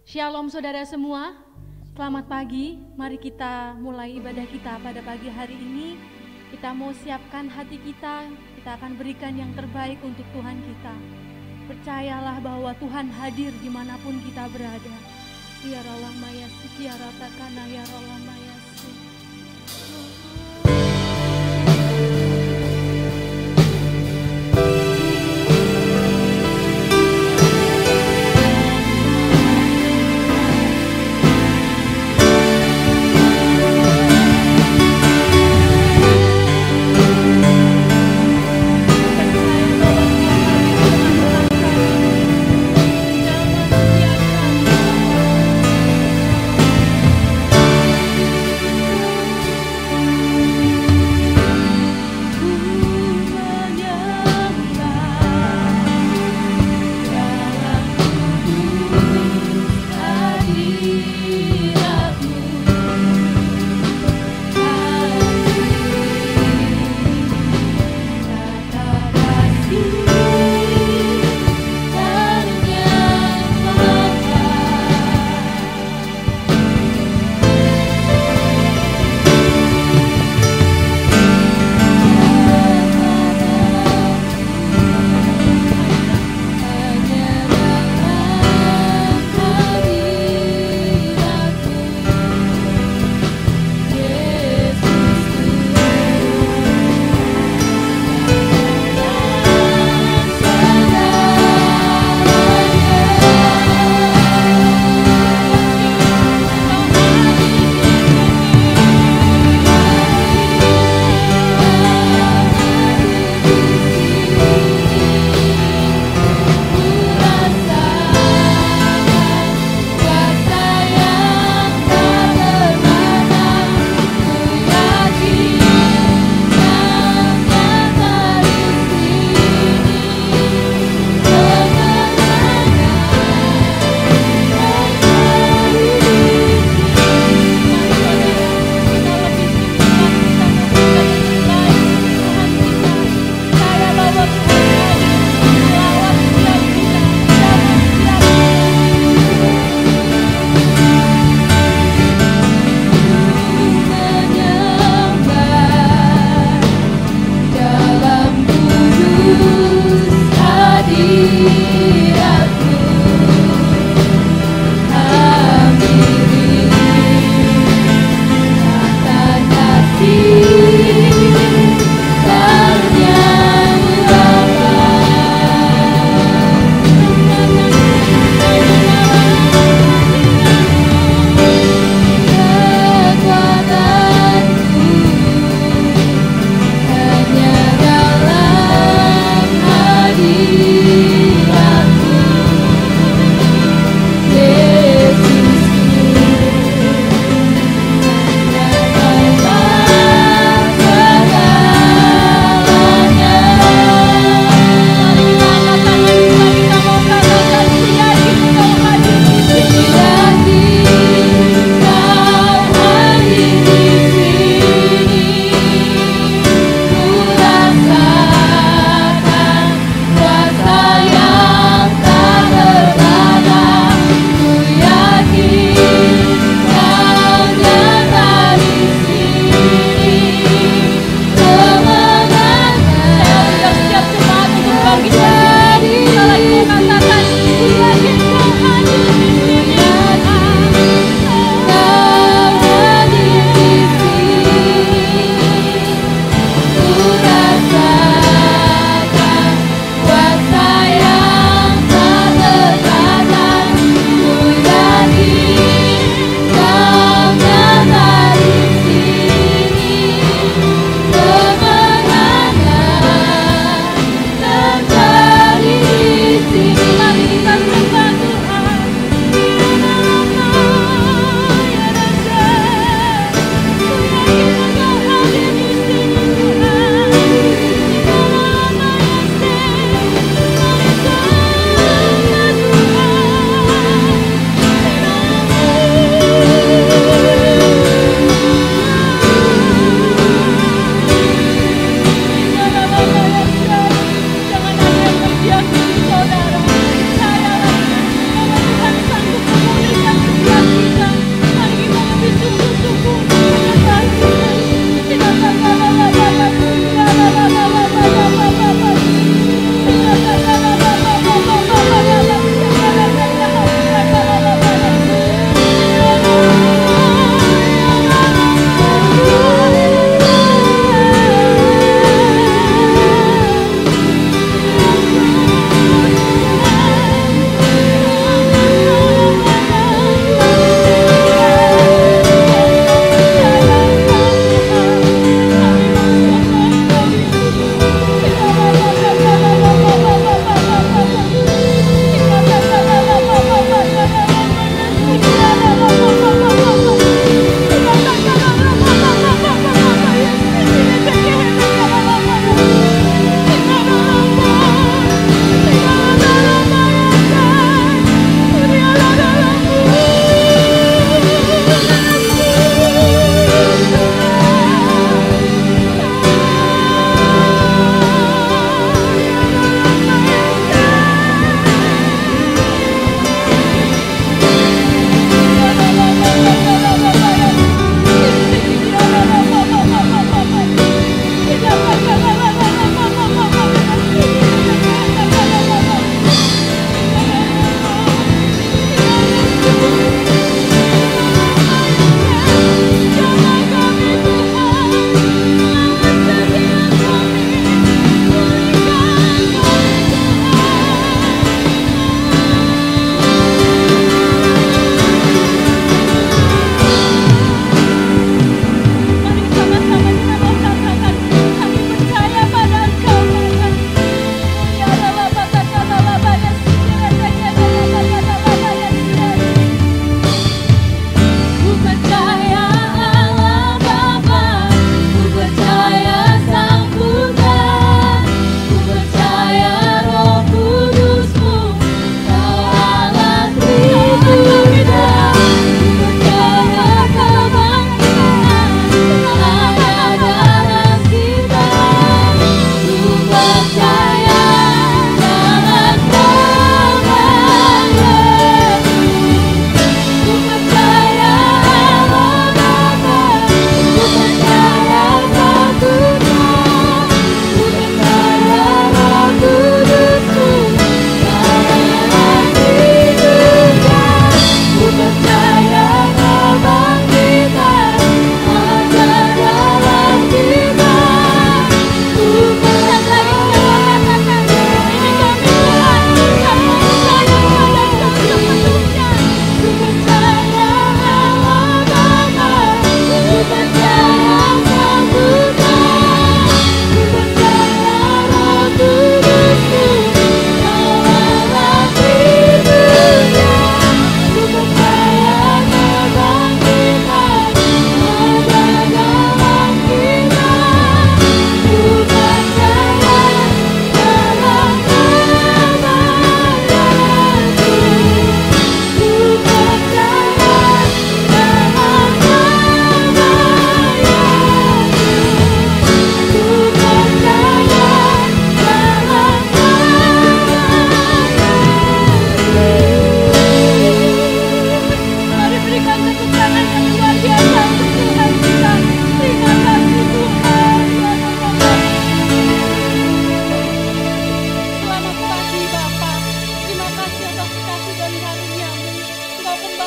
Shalom saudara semua, selamat pagi. Mari kita mulai ibadah kita pada pagi hari ini. Kita mau siapkan hati kita akan berikan yang terbaik untuk Tuhan kita. Percayalah bahwa Tuhan hadir dimanapun kita berada. Ya Allah mayasi, ya ratakana, ya Allah mayasi.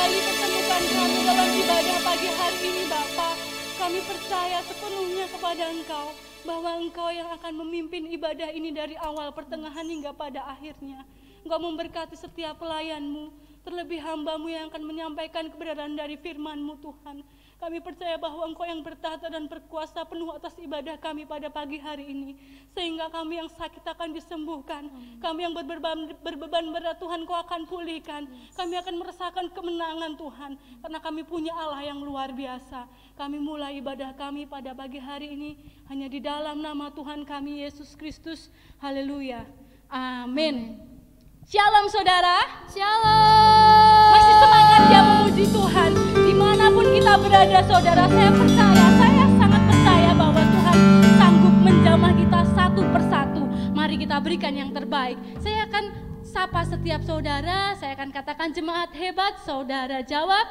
kembali pertemukan kami dalam ibadah pagi hari ini Bapa. Kami percaya sepenuhnya kepada Engkau, bahwa Engkau yang akan memimpin ibadah ini dari awal, pertengahan hingga pada akhirnya. Engkau memberkati setiap pelayan-Mu, terlebih hamba-Mu yang akan menyampaikan kebenaran dari firman-Mu Tuhan. Kami percaya bahwa Engkau yang bertahta dan berkuasa penuh atas ibadah kami pada pagi hari ini. Sehingga kami yang sakit akan disembuhkan. Kami yang berbeban berat Tuhan Kau akan pulihkan. Kami akan merasakan kemenangan Tuhan. Karena kami punya Allah yang luar biasa. Kami mulai ibadah kami pada pagi hari ini hanya di dalam nama Tuhan kami Yesus Kristus. Haleluya. Amin. Shalom saudara. Shalom. Masih semangat ya memuji Tuhan. Dimanapun kita berada saudara, saya sangat percaya bahwa Tuhan sanggup menjamah kita satu persatu. Mari kita berikan yang terbaik. Saya akan sapa setiap saudara, saya akan katakan jemaat hebat, saudara jawab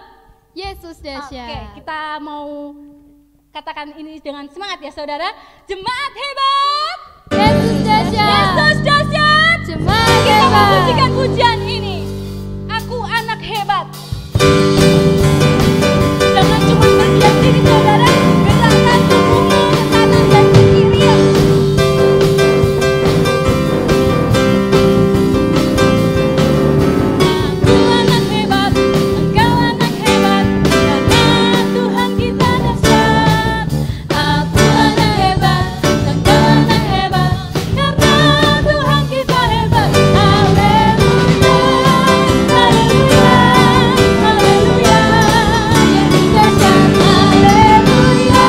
Yesus dahsyat. Oke, kita mau katakan ini dengan semangat ya saudara. Jemaat hebat, Yesus dahsyat. Yesus dahsyat. Jemaat Kita hebat. memujikan pujian ini. Aku anak hebat. Jangan cuma berdiam diri saudara, gerakkan tubuhmu ke kanan dan ke kiri. Aku anak hebat, engkau anak hebat, karena Tuhan kita dahsyat. Aku anak hebat, engkau anak hebat, karena Tuhan kita hebat. Haleluya, haleluya, haleluya. Yesus dahsyat. Haleluya,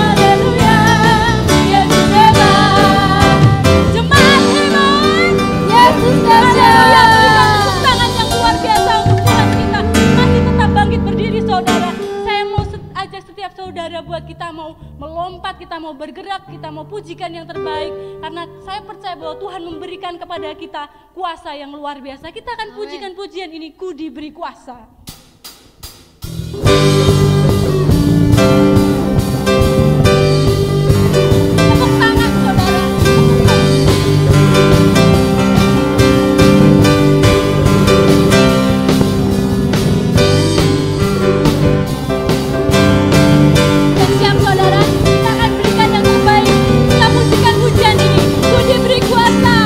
haleluya, haleluya. Yesus hebat. Jemaat hebat. Yesus dahsyat. Berikan tepuk tangan yang luar biasa untuk Tuhan kita. Masih tetap bangkit berdiri saudara. Saya mau ajak setiap saudara buat kita mau melompat, kita mau bergerak, kita mau pujikan yang terbaik. Karena saya percaya bahwa Tuhan memberikan kepada kita kuasa yang luar biasa. Kita akan Amin. pujikan pujian ini, Ku diberi kuasa. Tepuk tangan saudara. Dan siap saudara, kita akan berikan yang terbaik. Kita pujikan pujian ini, Ku diberi kuasa.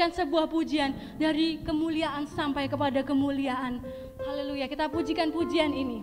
memberikan sebuah pujian dari kemuliaan sampai kepada kemuliaan. Haleluya, kita pujikan pujian ini.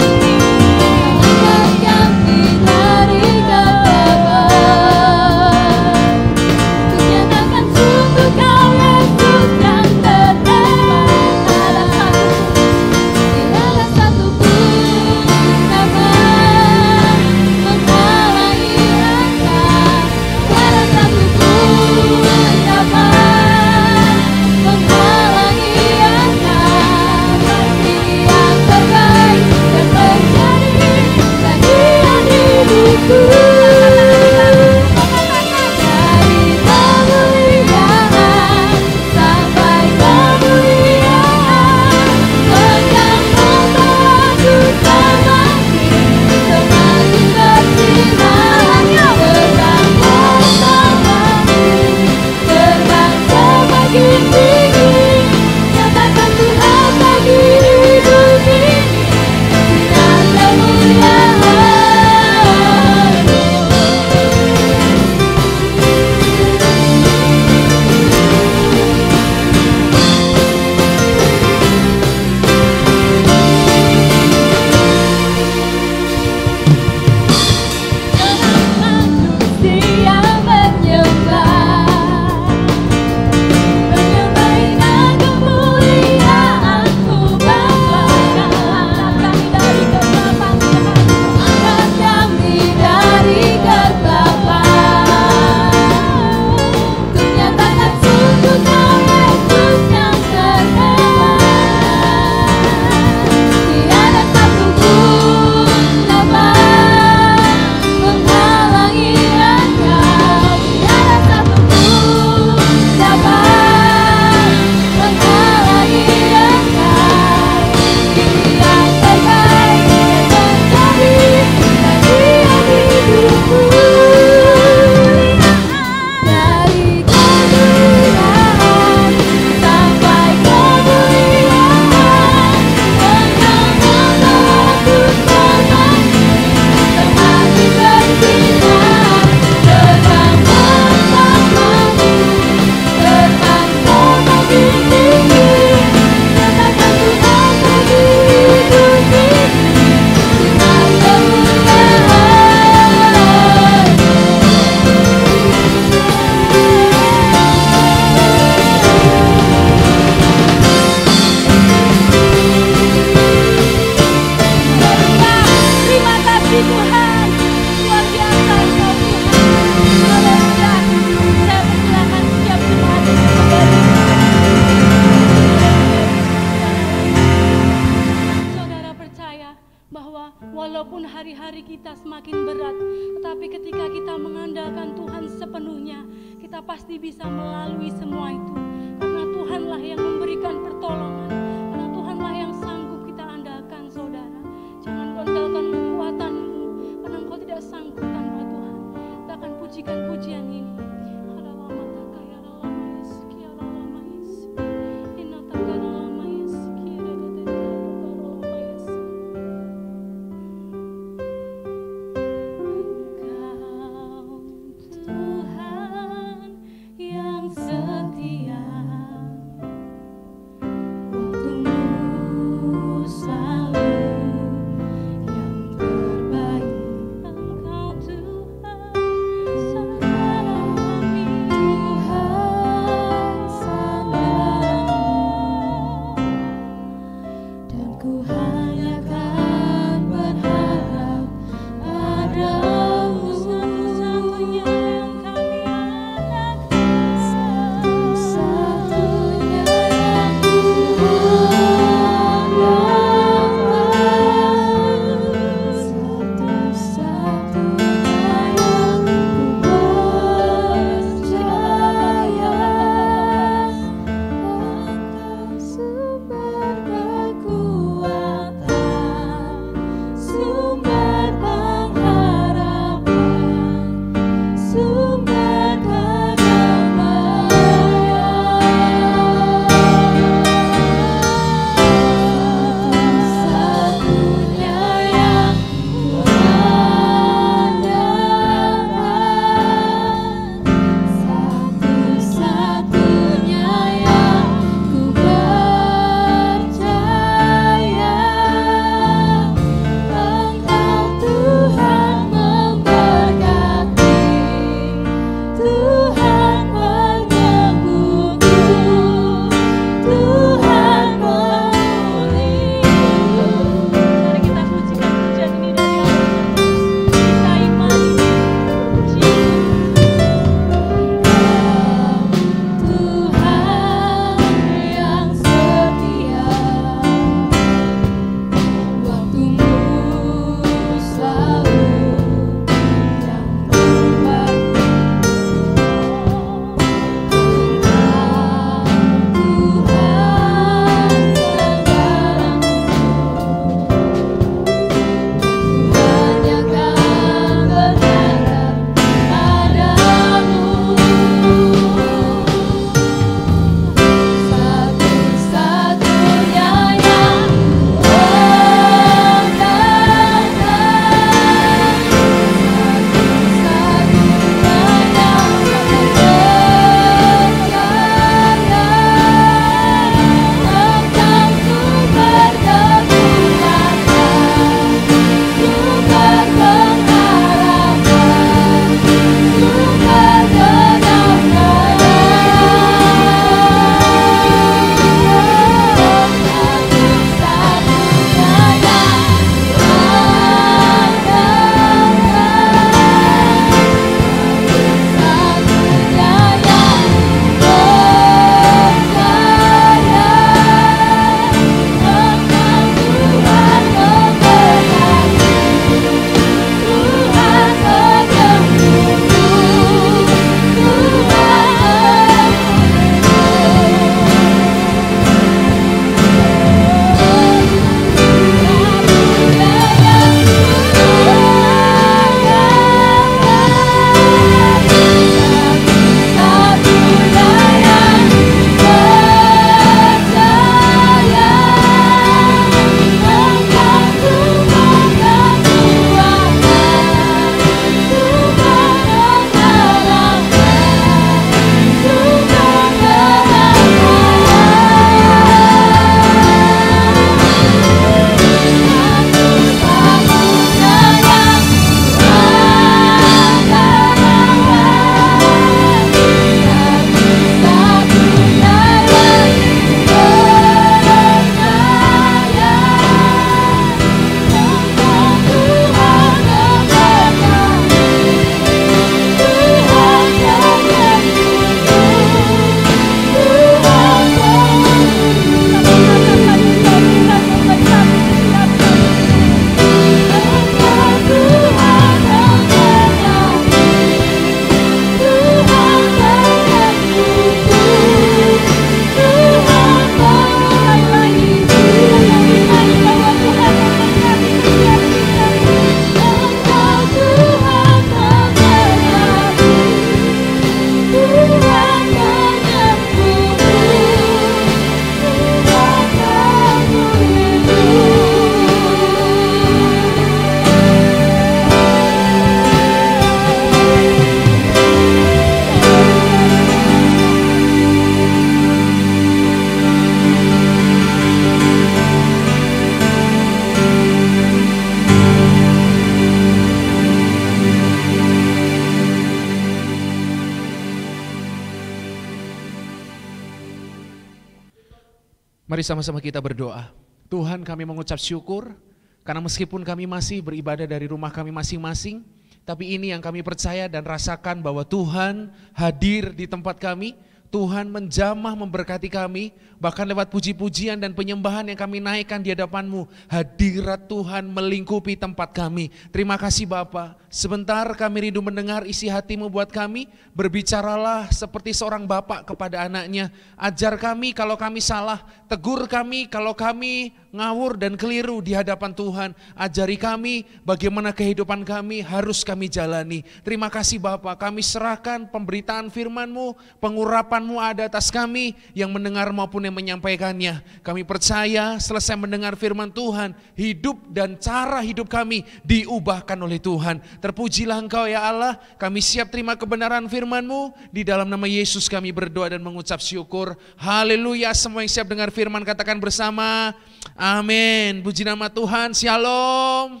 Mari sama-sama kita berdoa. Tuhan, kami mengucap syukur karena meskipun kami masih beribadah dari rumah kami masing-masing, tapi ini yang kami percaya dan rasakan bahwa Tuhan hadir di tempat kami. Tuhan menjamah memberkati kami, bahkan lewat puji-pujian dan penyembahan yang kami naikkan di hadapan-Mu. Hadirat Tuhan melingkupi tempat kami. Terima kasih Bapa. Sebentar kami rindu mendengar isi hati-Mu buat kami. Berbicaralah seperti seorang bapak kepada anaknya. Ajar kami kalau kami salah, tegur kami kalau kami ngawur dan keliru di hadapan Tuhan. Ajari kami bagaimana kehidupan kami harus kami jalani. Terima kasih Bapa, kami serahkan pemberitaan firman-Mu, pengurapan-Mu ada atas kami yang mendengar maupun yang menyampaikannya. Kami percaya selesai mendengar firman Tuhan, hidup dan cara hidup kami diubahkan oleh Tuhan. Terpujilah Engkau ya Allah, kami siap terima kebenaran firman-Mu. Di dalam nama Yesus kami berdoa dan mengucap syukur. Haleluya, semua yang siap dengar firman katakan bersama, amin. Puji nama Tuhan, shalom.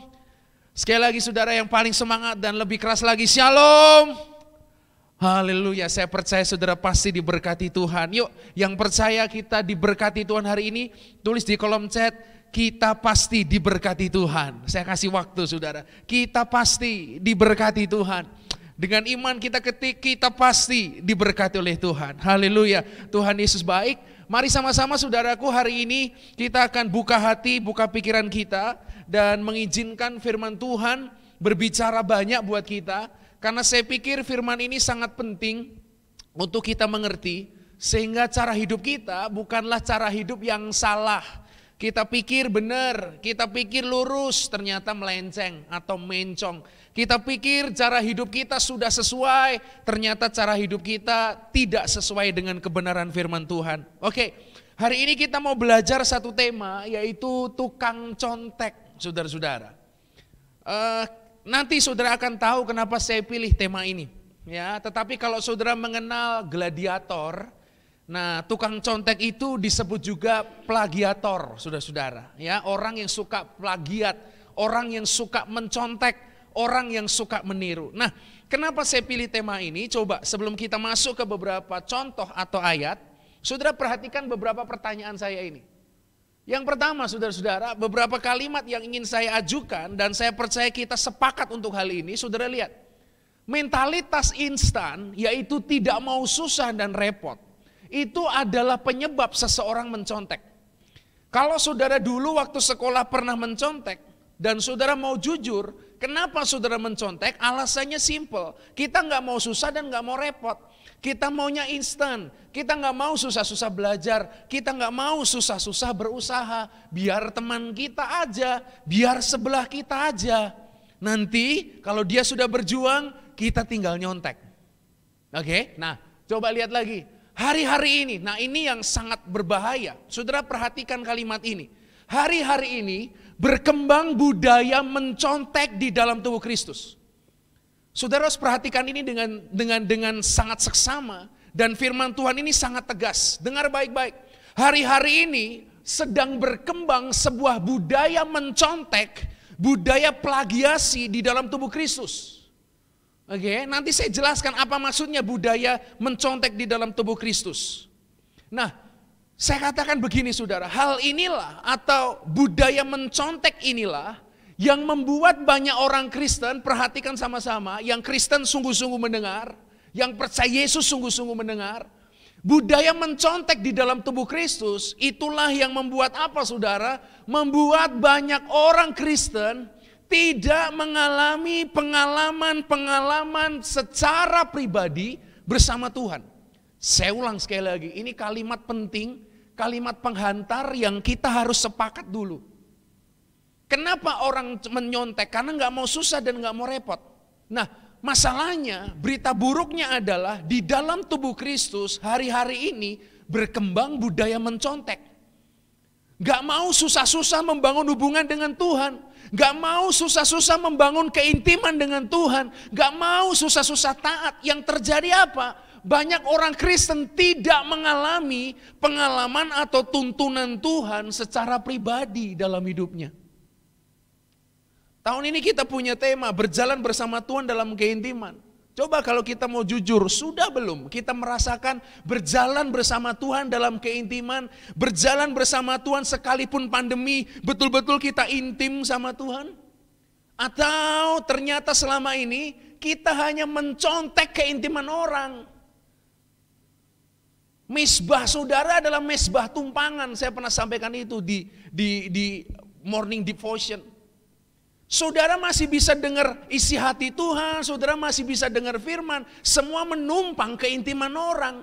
Sekali lagi saudara yang paling semangat dan lebih keras lagi, shalom. Haleluya, saya percaya saudara pasti diberkati Tuhan. Yuk, yang percaya kita diberkati Tuhan hari ini, tulis di kolom chat, kita pasti diberkati Tuhan. Saya kasih waktu saudara, kita pasti diberkati Tuhan. Dengan iman kita ketik, kita pasti diberkati oleh Tuhan. Haleluya, Tuhan Yesus baik. Mari sama-sama saudaraku, hari ini kita akan buka hati, buka pikiran kita, dan mengizinkan firman Tuhan berbicara banyak buat kita. Karena saya pikir firman ini sangat penting untuk kita mengerti, sehingga cara hidup kita bukanlah cara hidup yang salah. Kita pikir benar, kita pikir lurus, ternyata melenceng atau mencong. Kita pikir cara hidup kita sudah sesuai, ternyata cara hidup kita tidak sesuai dengan kebenaran firman Tuhan. Oke, hari ini kita mau belajar satu tema, yaitu tukang contek, saudara-saudara. Nanti saudara akan tahu kenapa saya pilih tema ini. Ya, tetapi kalau saudara mengenal gladiator, nah tukang contek itu disebut juga plagiator, saudara-saudara. Ya, orang yang suka plagiat, orang yang suka mencontek, orang yang suka meniru. Nah, kenapa saya pilih tema ini? Coba sebelum kita masuk ke beberapa contoh atau ayat, saudara perhatikan beberapa pertanyaan saya ini. Yang pertama saudara-saudara, beberapa kalimat yang ingin saya ajukan dan saya percaya kita sepakat untuk hal ini. Saudara lihat, mentalitas instan yaitu tidak mau susah dan repot, itu adalah penyebab seseorang mencontek. Kalau saudara dulu waktu sekolah pernah mencontek dan saudara mau jujur, kenapa saudara mencontek? Alasannya simple, kita nggak mau susah dan nggak mau repot. Kita maunya instan, kita nggak mau susah-susah belajar, kita nggak mau susah-susah berusaha, biar teman kita aja, biar sebelah kita aja. Nanti kalau dia sudah berjuang, kita tinggal nyontek. Oke, nah coba lihat lagi, hari-hari ini, nah ini yang sangat berbahaya. Saudara perhatikan kalimat ini, hari-hari ini berkembang budaya mencontek di dalam tubuh Kristus. Saudara harus perhatikan ini dengan sangat seksama, dan firman Tuhan ini sangat tegas. Dengar baik-baik. Hari-hari ini sedang berkembang sebuah budaya mencontek, budaya plagiasi di dalam tubuh Kristus. Oke, nanti saya jelaskan apa maksudnya budaya mencontek di dalam tubuh Kristus. Nah, saya katakan begini saudara, hal inilah atau budaya mencontek inilah yang membuat banyak orang Kristen, perhatikan sama-sama, yang Kristen sungguh-sungguh mendengar, yang percaya Yesus sungguh-sungguh mendengar, budaya mencontek di dalam tubuh Kristus, itulah yang membuat apa saudara? Membuat banyak orang Kristen tidak mengalami pengalaman secara pribadi bersama Tuhan. Saya ulang sekali lagi, ini kalimat penting, kalimat penghantar yang kita harus sepakat dulu. Kenapa orang menyontek? Karena nggak mau susah dan nggak mau repot. Nah, masalahnya, berita buruknya adalah di dalam tubuh Kristus hari-hari ini berkembang budaya mencontek. Nggak mau susah-susah membangun hubungan dengan Tuhan, nggak mau susah-susah membangun keintiman dengan Tuhan, nggak mau susah-susah taat. Yang terjadi apa? Banyak orang Kristen tidak mengalami pengalaman atau tuntunan Tuhan secara pribadi dalam hidupnya. Tahun ini kita punya tema berjalan bersama Tuhan dalam keintiman. Coba kalau kita mau jujur, sudah belum kita merasakan berjalan bersama Tuhan dalam keintiman, berjalan bersama Tuhan sekalipun pandemi, betul-betul kita intim sama Tuhan? Atau ternyata selama ini kita hanya mencontek keintiman orang? Mesbah saudara adalah mesbah tumpangan. Saya pernah sampaikan itu di morning devotion. Saudara masih bisa dengar isi hati Tuhan, saudara masih bisa dengar firman, semua menumpang keintiman orang.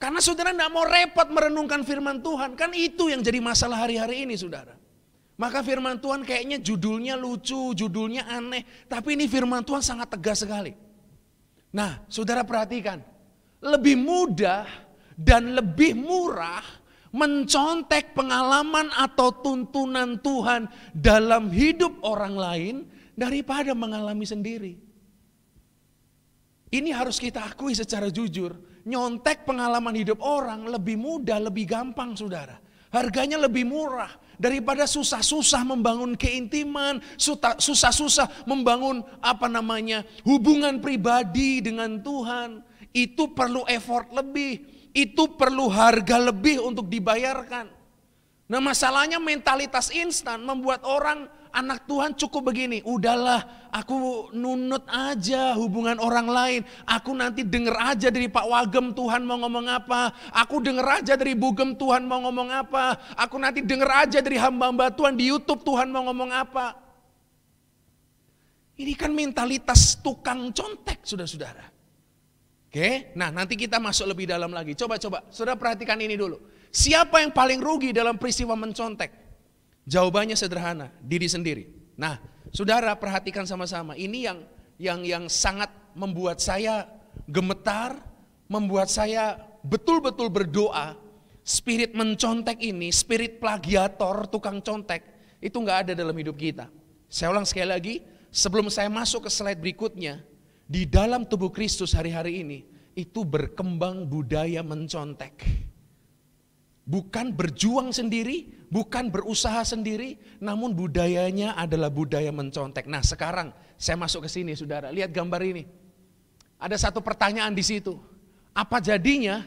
Karena saudara tidak mau repot merenungkan firman Tuhan, kan itu yang jadi masalah hari-hari ini saudara. Maka firman Tuhan kayaknya judulnya lucu, judulnya aneh, tapi ini firman Tuhan sangat tegas sekali. Nah, saudara perhatikan, lebih mudah dan lebih murah mencontek pengalaman atau tuntunan Tuhan dalam hidup orang lain daripada mengalami sendiri. Ini harus kita akui secara jujur. Nyontek pengalaman hidup orang lebih mudah, lebih gampang saudara. Harganya lebih murah daripada susah-susah membangun keintiman, susah-susah membangun hubungan pribadi dengan Tuhan. Itu perlu effort lebih. Itu perlu harga lebih untuk dibayarkan. Nah masalahnya mentalitas instan membuat orang anak Tuhan cukup begini. Udahlah aku nunut aja hubungan orang lain. Aku nanti denger aja dari Pak Wagem Tuhan mau ngomong apa. Aku denger aja dari Bugem Tuhan mau ngomong apa. Aku nanti denger aja dari hamba-hamba Tuhan di YouTube Tuhan mau ngomong apa. Ini kan mentalitas tukang contek saudara-saudara. Oke, nah nanti kita masuk lebih dalam lagi. Coba, saudara perhatikan ini dulu. Siapa yang paling rugi dalam peristiwa mencontek? Jawabannya sederhana, diri sendiri. Nah, saudara perhatikan sama-sama. Ini yang sangat membuat saya gemetar, membuat saya betul-betul berdoa. Spirit mencontek ini, spirit plagiator, tukang contek, itu nggak ada dalam hidup kita. Saya ulang sekali lagi, sebelum saya masuk ke slide berikutnya. Di dalam tubuh Kristus hari-hari ini, itu berkembang budaya mencontek. Bukan berjuang sendiri, bukan berusaha sendiri, namun budayanya adalah budaya mencontek. Nah sekarang saya masuk ke sini saudara, lihat gambar ini. Ada satu pertanyaan di situ. Apa jadinya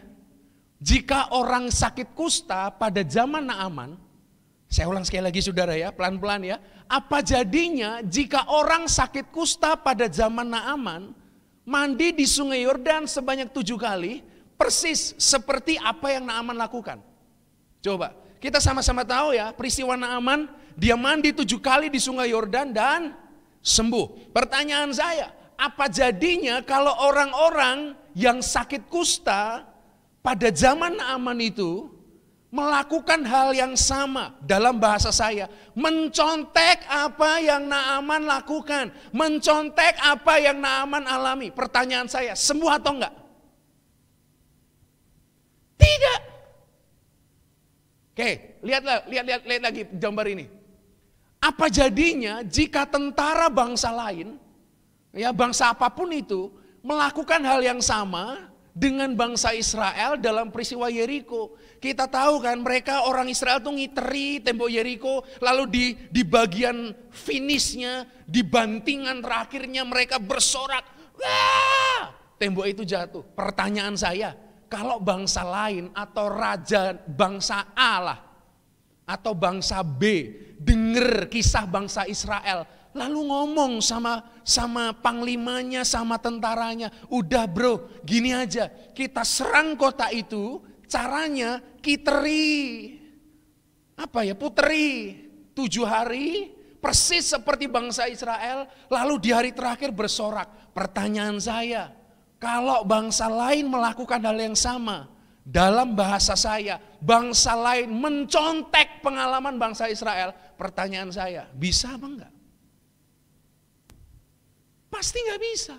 jika orang sakit kusta pada zaman Naaman, saya ulang sekali lagi saudara ya, pelan-pelan ya. Apa jadinya jika orang sakit kusta pada zaman Naaman mandi di sungai Yordan sebanyak 7 kali, persis seperti apa yang Naaman lakukan. Coba, kita sama-sama tahu ya, peristiwa Naaman, dia mandi 7 kali di sungai Yordan dan sembuh. Pertanyaan saya, apa jadinya kalau orang-orang yang sakit kusta pada zaman Naaman itu melakukan hal yang sama? Dalam bahasa saya, mencontek apa yang Naaman lakukan, mencontek apa yang Naaman alami. Pertanyaan saya, sembuh atau enggak? Tidak. Oke, lihat lagi gambar ini. Apa jadinya jika tentara bangsa lain, ya bangsa apapun itu, melakukan hal yang sama dengan bangsa Israel dalam peristiwa Yeriko? Kita tahu kan mereka orang Israel tuh ngiteri tembok Yeriko, lalu di bagian finishnya, di bantingan terakhirnya mereka bersorak, wah, tembok itu jatuh. Pertanyaan saya, kalau bangsa lain atau raja bangsa A lah, atau bangsa B denger kisah bangsa Israel, lalu ngomong sama panglimanya, sama tentaranya, udah bro, gini aja, kita serang kota itu, caranya kiteri, puteri 7 hari, persis seperti bangsa Israel, lalu di hari terakhir bersorak. Pertanyaan saya, kalau bangsa lain melakukan hal yang sama, dalam bahasa saya, bangsa lain mencontek pengalaman bangsa Israel, pertanyaan saya, bisa apa enggak? Pasti nggak bisa.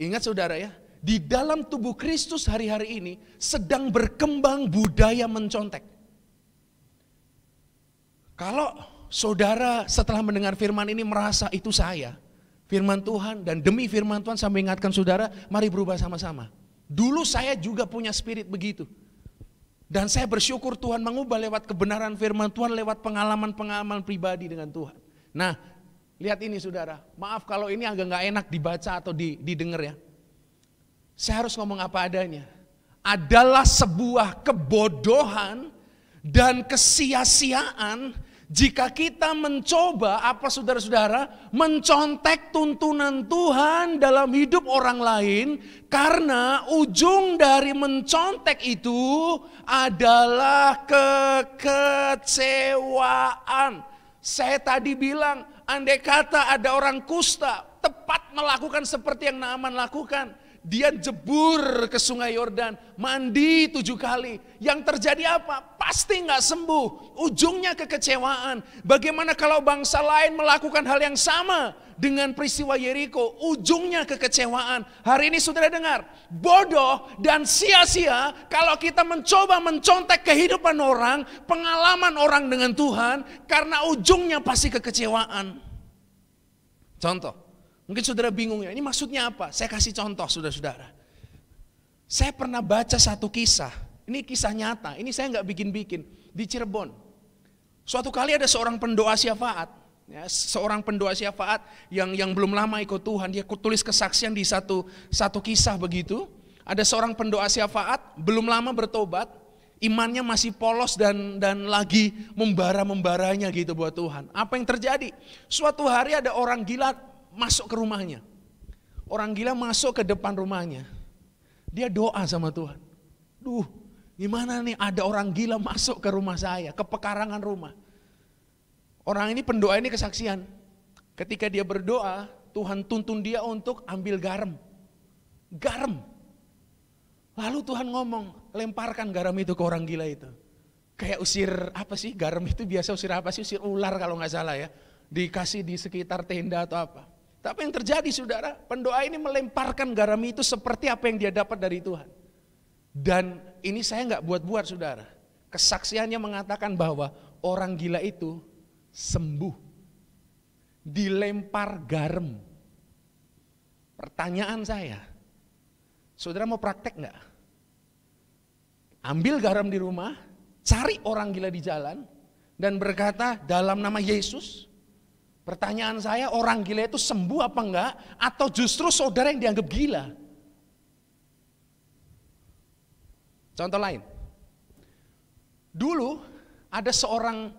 Ingat saudara ya, di dalam tubuh Kristus hari-hari ini sedang berkembang budaya mencontek. Kalau saudara setelah mendengar firman ini merasa itu saya, firman Tuhan, dan demi firman Tuhan saya mengingatkan saudara, mari berubah sama-sama. Dulu saya juga punya spirit begitu. Dan saya bersyukur Tuhan mengubah lewat kebenaran firman Tuhan, lewat pengalaman-pengalaman pribadi dengan Tuhan. Nah, Lihat ini saudara, maaf kalau ini agak gak enak dibaca atau didengar ya. Saya harus ngomong apa adanya. Adalah sebuah kebodohan dan kesia-siaan jika kita mencoba saudara-saudara, mencontek tuntunan Tuhan dalam hidup orang lain, karena ujung dari mencontek itu adalah kekecewaan. Saya tadi bilang, andai kata ada orang kusta tepat melakukan seperti yang Naaman lakukan, dia jebur ke sungai Yordan, mandi 7 kali. Yang terjadi apa? Pasti gak sembuh. Ujungnya kekecewaan. Bagaimana kalau bangsa lain melakukan hal yang sama dengan peristiwa Yeriko? Ujungnya kekecewaan. Hari ini saudara dengar, bodoh dan sia-sia kalau kita mencoba mencontek kehidupan orang, pengalaman orang dengan Tuhan, karena ujungnya pasti kekecewaan. Contoh. Mungkin saudara bingung ya, ini maksudnya apa? Saya kasih contoh saudara-saudara. Saya pernah baca satu kisah, ini kisah nyata, ini saya nggak bikin-bikin, di Cirebon. Suatu kali ada seorang pendoa syafaat, ya, seorang pendoa syafaat yang belum lama ikut Tuhan, dia tulis kesaksian di satu kisah begitu. Ada seorang pendoa syafaat, belum lama bertobat, imannya masih polos dan lagi membara-membaranya gitu buat Tuhan. Apa yang terjadi? Suatu hari ada orang gila masuk ke rumahnya. Orang gila masuk ke depan rumahnya. Dia doa sama Tuhan. Duh, gimana nih ada orang gila masuk ke rumah saya, ke pekarangan rumah. Orang ini pendoa ini kesaksian. Ketika dia berdoa, Tuhan tuntun dia untuk ambil garam. Garam. Lalu Tuhan ngomong, lemparkan garam itu ke orang gila itu. Kayak usir apa sih? Garam itu biasa usir apa sih? Usir ular kalau nggak salah ya. Dikasih di sekitar tenda atau apa. Tapi yang terjadi saudara, pendoa ini melemparkan garam itu seperti apa yang dia dapat dari Tuhan. Dan ini saya nggak buat-buat saudara. Kesaksiannya mengatakan bahwa orang gila itu sembuh. Dilempar garam. Pertanyaan saya, saudara mau praktek nggak? Ambil garam di rumah, cari orang gila di jalan, dan berkata dalam nama Yesus. Pertanyaan saya, orang gila itu sembuh apa enggak? Atau justru saudara yang dianggap gila? Contoh lain. Dulu ada seorang,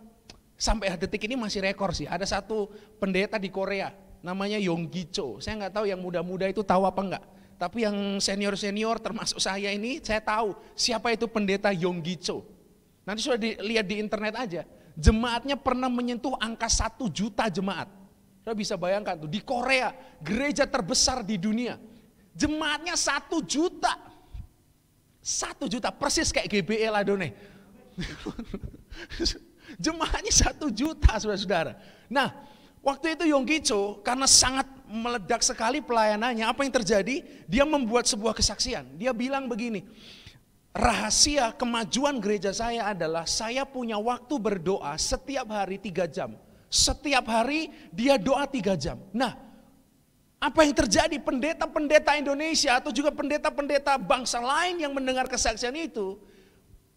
sampai detik ini masih rekor sih, ada satu pendeta di Korea, namanya Yonggi Cho. Saya nggak tahu yang muda-muda itu tahu apa enggak. Tapi yang senior-senior termasuk saya ini, saya tahu siapa itu pendeta Yonggi Cho. Nanti sudah dilihat di internet aja. Jemaatnya pernah menyentuh angka 1 juta jemaat. Saya bisa bayangkan tuh, di Korea, gereja terbesar di dunia. Jemaatnya 1 juta. 1 juta, persis kayak GBL Adone. Jemaatnya 1 juta saudara-saudara. Nah, waktu itu Yonggi Cho karena sangat meledak sekali pelayanannya, apa yang terjadi? Dia membuat sebuah kesaksian. Dia bilang begini, rahasia kemajuan gereja saya adalah saya punya waktu berdoa setiap hari 3 jam. Setiap hari dia doa 3 jam. Nah, apa yang terjadi? Pendeta-pendeta Indonesia atau juga pendeta-pendeta bangsa lain yang mendengar kesaksian itu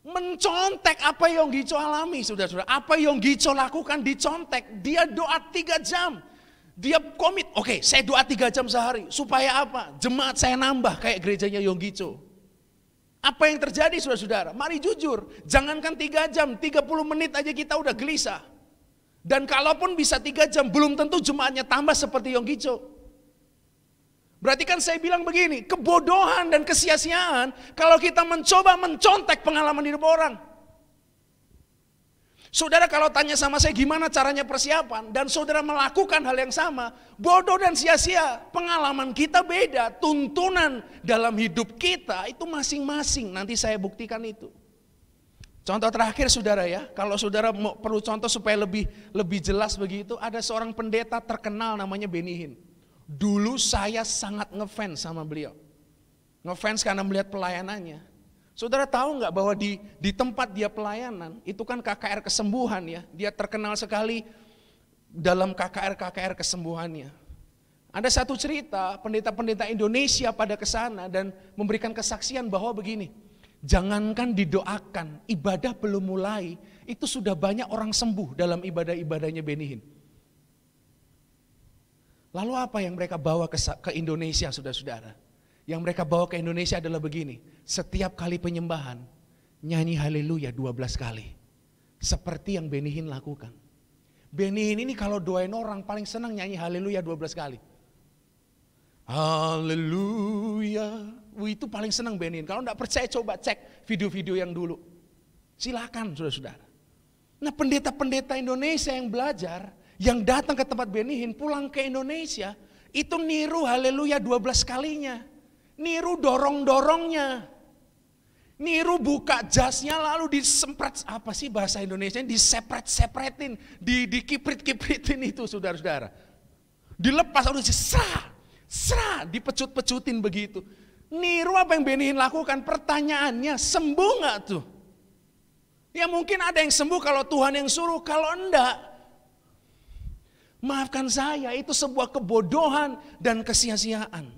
mencontek apa yang Yonggi Cho alami, saudara-saudara. Apa yang Yonggi Cho lakukan dicontek. Dia doa 3 jam. Dia komit, oke, saya doa 3 jam sehari. Supaya apa? Jemaat saya nambah kayak gerejanya Yonggi Cho. Apa yang terjadi saudara-saudara? Mari jujur, jangankan 3 jam, 30 menit aja kita udah gelisah. Dan kalaupun bisa 3 jam, belum tentu jemaatnya tambah seperti Yonggi Cho. Berarti kan saya bilang begini, kebodohan dan kesia-siaan kalau kita mencoba mencontek pengalaman hidup orang. Saudara kalau tanya sama saya gimana caranya persiapan, dan saudara melakukan hal yang sama, bodoh dan sia-sia. Pengalaman kita beda, tuntunan dalam hidup kita itu masing-masing. Nanti saya buktikan itu. Contoh terakhir saudara ya, kalau saudara mau perlu contoh supaya lebih jelas begitu, ada seorang pendeta terkenal namanya Benny Hinn. Dulu saya sangat ngefans sama beliau. Ngefans karena melihat pelayanannya. Saudara tahu nggak bahwa di tempat dia pelayanan, itu kan KKR kesembuhan ya. Dia terkenal sekali dalam KKR kesembuhannya. Ada satu cerita, pendeta-pendeta Indonesia pada kesana dan memberikan kesaksian bahwa begini, jangankan didoakan, ibadah belum mulai, itu sudah banyak orang sembuh dalam ibadah-ibadahnya Benny Hinn. Lalu apa yang mereka bawa ke Indonesia, saudara-saudara? Yang mereka bawa ke Indonesia adalah begini. Setiap kali penyembahan, nyanyi haleluya 12 kali. Seperti yang Benny Hinn lakukan. Benny Hinn ini kalau doain orang paling senang nyanyi haleluya 12 kali. Haleluya. Itu paling senang Benny Hinn. Kalau enggak percaya coba cek video-video yang dulu. Silakan saudara-saudara. Nah pendeta-pendeta Indonesia yang belajar, yang datang ke tempat Benny Hinn, pulang ke Indonesia, itu niru haleluya 12 kalinya. Niru dorong-dorongnya. Niru buka jasnya lalu disempret, apa sih bahasa Indonesia, disepret-sepretin, dikiprit-kipritin itu saudara-saudara. Dilepas lalu serah, dipecut-pecutin begitu. Niru apa yang Benny Hinn lakukan, pertanyaannya sembuh gak tuh? Ya mungkin ada yang sembuh kalau Tuhan yang suruh, kalau enggak, maafkan saya, itu sebuah kebodohan dan kesia-siaan.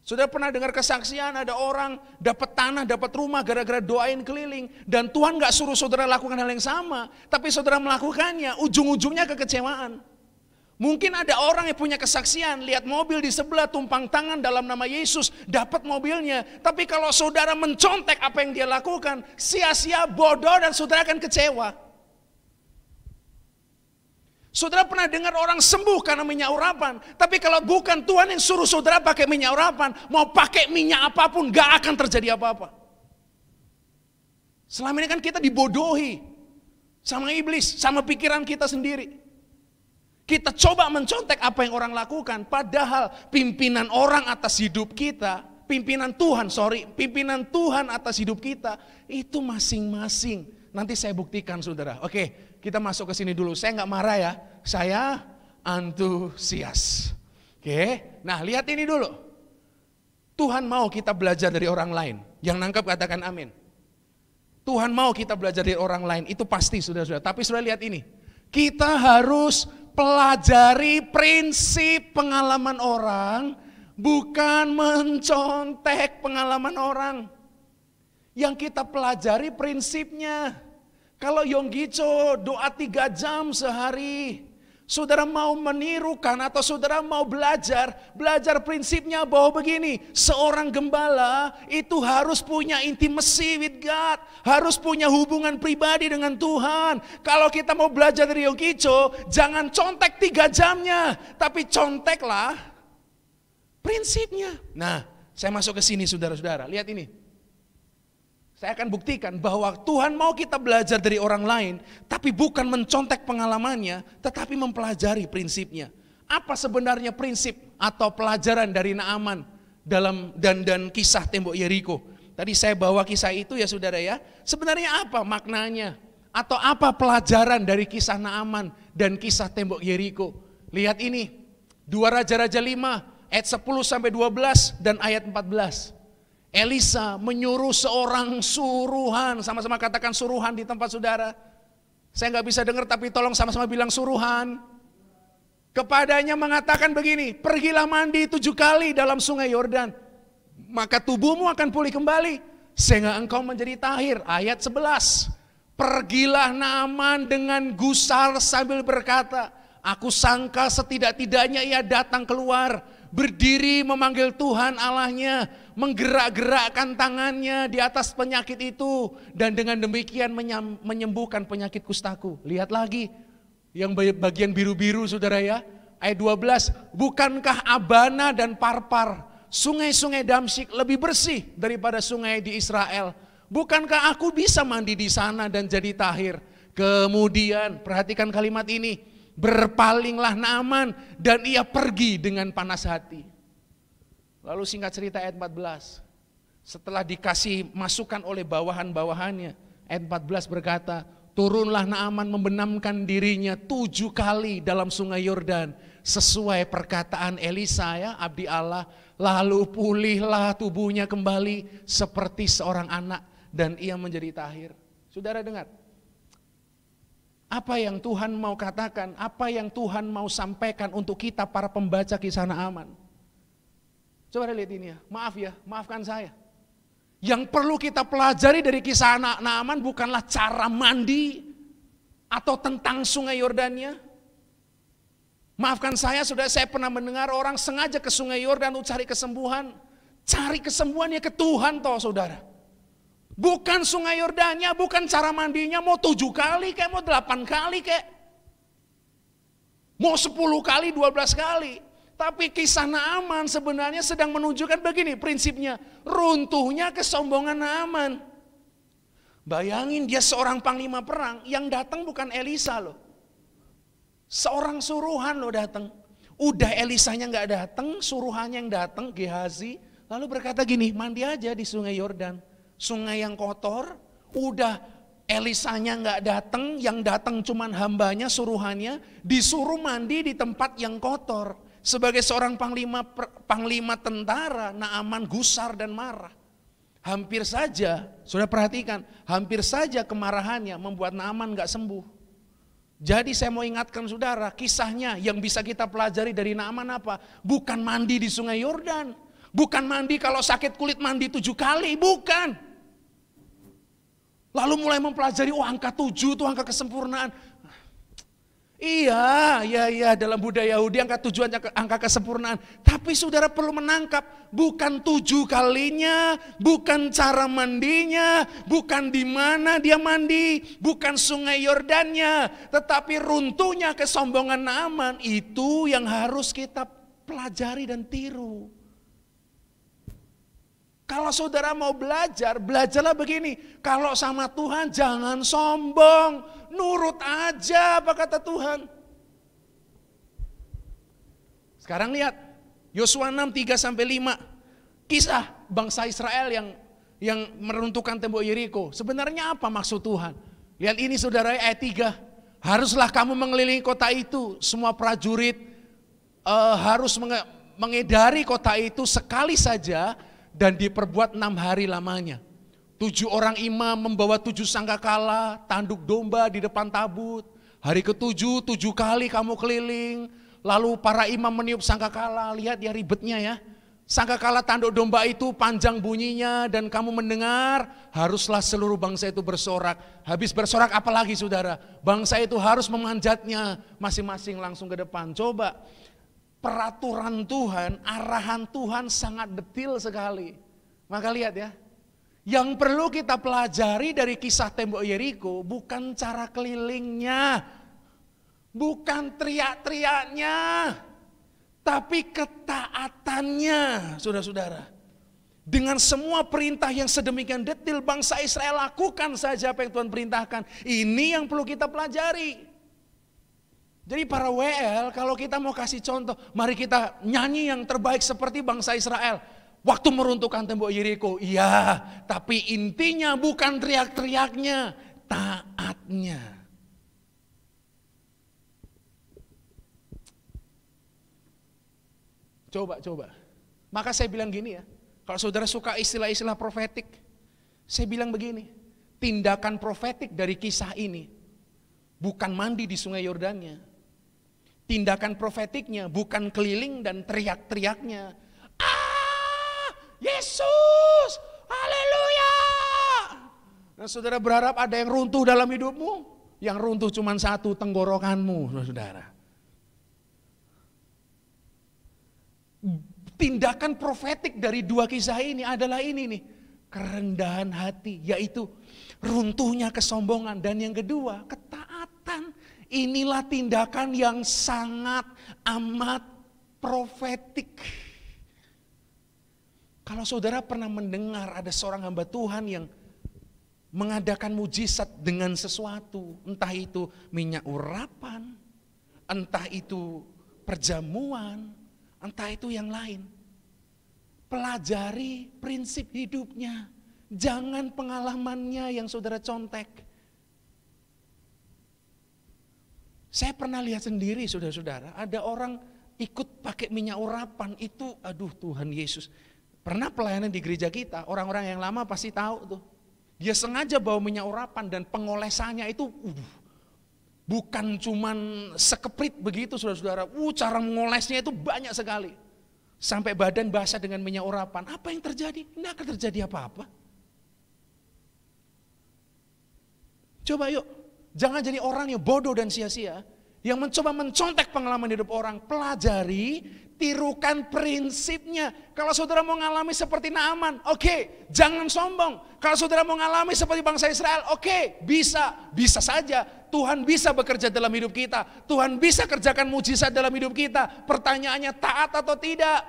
Sudah pernah dengar kesaksian ada orang dapat tanah, dapat rumah gara-gara doain keliling. Dan Tuhan gak suruh saudara lakukan hal yang sama. Tapi saudara melakukannya, ujung-ujungnya kekecewaan. Mungkin ada orang yang punya kesaksian, lihat mobil di sebelah tumpang tangan dalam nama Yesus, dapat mobilnya. Tapi kalau saudara mencontek apa yang dia lakukan, sia-sia, bodoh, dan saudara akan kecewa. Saudara pernah dengar orang sembuh karena minyak urapan. Tapi kalau bukan Tuhan yang suruh saudara pakai minyak urapan, mau pakai minyak apapun gak akan terjadi apa-apa. Selama ini kan kita dibodohi sama iblis, sama pikiran kita sendiri. Kita coba mencontek apa yang orang lakukan. Padahal pimpinan orang atas hidup kita, pimpinan Tuhan atas hidup kita, itu masing-masing. Nanti saya buktikan saudara. Oke, kita masuk ke sini dulu. Saya nggak marah ya. Saya antusias. Oke, nah lihat ini dulu. Tuhan mau kita belajar dari orang lain. Yang nangkep katakan amin. Tuhan mau kita belajar dari orang lain. Itu pasti saudara-saudara. Tapi saudara lihat ini. Kita harus pelajari prinsip pengalaman orang. Bukan mencontek pengalaman orang. Yang kita pelajari prinsipnya. Kalau Yonggicho doa 3 jam sehari. Saudara mau menirukan atau saudara mau belajar prinsipnya bahwa begini. Seorang gembala itu harus punya intimacy with God. Harus punya hubungan pribadi dengan Tuhan. Kalau kita mau belajar dari Yonggicho, jangan contek 3 jamnya. Tapi conteklah prinsipnya. Nah, saya masuk ke sini saudara-saudara. Lihat ini. Saya akan buktikan bahwa Tuhan mau kita belajar dari orang lain, tapi bukan mencontek pengalamannya, tetapi mempelajari prinsipnya. Apa sebenarnya prinsip atau pelajaran dari Naaman dan kisah tembok Yeriko? Tadi saya bawa kisah itu ya saudara ya. Sebenarnya apa maknanya? Atau apa pelajaran dari kisah Naaman dan kisah tembok Yeriko? Lihat ini, 2 Raja-Raja 5 ayat 10-12 dan ayat 14. Elisa menyuruh seorang suruhan, sama-sama katakan suruhan di tempat saudara. Saya nggak bisa dengar tapi tolong sama-sama bilang suruhan. Kepadanya mengatakan begini, pergilah mandi 7 kali dalam sungai Yordan, maka tubuhmu akan pulih kembali, sehingga engkau menjadi tahir. Ayat 11, pergilah Naaman dengan gusar sambil berkata, aku sangka setidak-tidaknya ia datang keluar, berdiri memanggil Tuhan Allahnya, menggerak-gerakkan tangannya di atas penyakit itu, dan dengan demikian menyembuhkan penyakit kustaku. Lihat lagi yang bagian biru-biru saudara ya, ayat 12, bukankah Abana dan Parpar, sungai-sungai Damsyik lebih bersih daripada sungai di Israel? Bukankah aku bisa mandi di sana dan jadi tahir? Kemudian perhatikan kalimat ini, berpalinglah Naaman dan ia pergi dengan panas hati. Lalu singkat cerita ayat 14. Setelah dikasih masukan oleh bawahan-bawahannya, ayat 14 berkata, turunlah Naaman membenamkan dirinya 7 kali dalam sungai Yordan, sesuai perkataan Elisa ya, abdi Allah. Lalu pulihlah tubuhnya kembali seperti seorang anak dan ia menjadi tahir. Saudara dengar. Apa yang Tuhan mau katakan, apa yang Tuhan mau sampaikan untuk kita para pembaca kisah Naaman. Coba lihat ini ya, maaf ya, maafkan saya. Yang perlu kita pelajari dari kisah Naaman bukanlah cara mandi atau tentang sungai Yordania. Maafkan saya, saudara, saya pernah mendengar orang sengaja ke Sungai Yordan untuk cari kesembuhan. Cari kesembuhan ya ke Tuhan toh, saudara. Bukan Sungai Yordannya, bukan cara mandinya, mau 7 kali kayak, mau 8 kali kayak. Mau 10 kali, 12 kali. Tapi kisah Naaman sebenarnya sedang menunjukkan begini prinsipnya. Runtuhnya kesombongan Naaman. Bayangin dia seorang panglima perang, yang datang bukan Elisa loh. Seorang suruhan loh datang. Udah Elisanya gak datang, suruhannya yang datang, Gehazi. Lalu berkata gini, mandi aja di Sungai Yordan. Sungai yang kotor, udah Elisanya gak datang, yang datang cuman hambanya, suruhannya. Disuruh mandi di tempat yang kotor. Sebagai seorang panglima tentara, Naaman gusar dan marah. Hampir saja, sudah perhatikan, hampir saja kemarahannya membuat Naaman gak sembuh. Jadi saya mau ingatkan saudara, kisahnya yang bisa kita pelajari dari Naaman apa? Bukan mandi di Sungai Yordan. Bukan mandi kalau sakit kulit mandi 7 kali, bukan. Lalu mulai mempelajari, angka 7 itu angka kesempurnaan. Iya, dalam budaya Yahudi angka 7 angka kesempurnaan. Tapi saudara perlu menangkap, bukan 7 kalinya, bukan cara mandinya, bukan di mana dia mandi, bukan Sungai Yordannya, tetapi runtuhnya kesombongan Naaman. Itu yang harus kita pelajari dan tiru. Kalau saudara mau belajar, belajarlah begini. Kalau sama Tuhan jangan sombong, nurut aja apa kata Tuhan. Sekarang lihat, Yosua 6, 3-5. Kisah bangsa Israel yang meruntuhkan tembok Yeriko. Sebenarnya apa maksud Tuhan? Lihat ini saudara, ayat 3. Haruslah kamu mengelilingi kota itu. Semua prajurit harus mengedari kota itu sekali saja. Dan diperbuat 6 hari lamanya. 7 orang imam membawa 7 sangkakala, tanduk domba di depan tabut. Hari ke-7, 7 kali kamu keliling. Lalu para imam meniup sangkakala, lihat ya ribetnya ya. Sangkakala tanduk domba itu panjang bunyinya dan kamu mendengar, haruslah seluruh bangsa itu bersorak. Habis bersorak apalagi saudara? Bangsa itu harus memanjatnya masing-masing langsung ke depan. Coba. Peraturan Tuhan, arahan Tuhan sangat detil sekali. Maka lihat ya, yang perlu kita pelajari dari kisah tembok Yeriko bukan cara kelilingnya, bukan teriak-teriaknya, tapi ketaatannya, saudara-saudara. Dengan semua perintah yang sedemikian detil, bangsa Israel lakukan saja apa yang Tuhan perintahkan. Ini yang perlu kita pelajari. Jadi para WL, kalau kita mau kasih contoh, mari kita nyanyi yang terbaik seperti bangsa Israel. Waktu meruntuhkan tembok Yeriko, iya, tapi intinya bukan teriak-teriaknya, taatnya. Coba. Maka saya bilang gini ya, kalau saudara suka istilah-istilah profetik, saya bilang begini, tindakan profetik dari kisah ini, bukan mandi di Sungai Yordannya. Tindakan profetiknya bukan keliling dan teriak-teriaknya. Yesus, haleluya. Nah saudara berharap ada yang runtuh dalam hidupmu? Yang runtuh cuma satu, tenggorokanmu, saudara. Tindakan profetik dari 2 kisah ini adalah ini nih. Kerendahan hati, yaitu runtuhnya kesombongan. Dan yang kedua, ketaatan. Inilah tindakan yang sangat amat profetik. Kalau saudara pernah mendengar ada seorang hamba Tuhan yang mengadakan mujizat dengan sesuatu, entah itu minyak urapan, entah itu perjamuan, entah itu yang lain. Pelajari prinsip hidupnya, jangan pengalamannya yang saudara contek. Saya pernah lihat sendiri saudara-saudara, ada orang ikut pakai minyak urapan itu, aduh Tuhan Yesus. Pernah pelayanan di gereja kita, orang-orang yang lama pasti tahu tuh. Dia sengaja bawa minyak urapan dan pengolesannya itu bukan cuman sekeprit begitu saudara-saudara. Cara mengolesnya itu banyak sekali. Sampai badan basah dengan minyak urapan. Apa yang terjadi? Tidak akan terjadi apa-apa. Coba yuk. Jangan jadi orang yang bodoh dan sia-sia. yang mencoba mencontek pengalaman hidup orang, pelajari, tirukan prinsipnya. Kalau saudara mau mengalami seperti Naaman, oke, jangan sombong. Kalau saudara mau mengalami seperti bangsa Israel, oke, bisa saja. Tuhan bisa bekerja dalam hidup kita. Tuhan bisa kerjakan mujizat dalam hidup kita. Pertanyaannya taat atau tidak?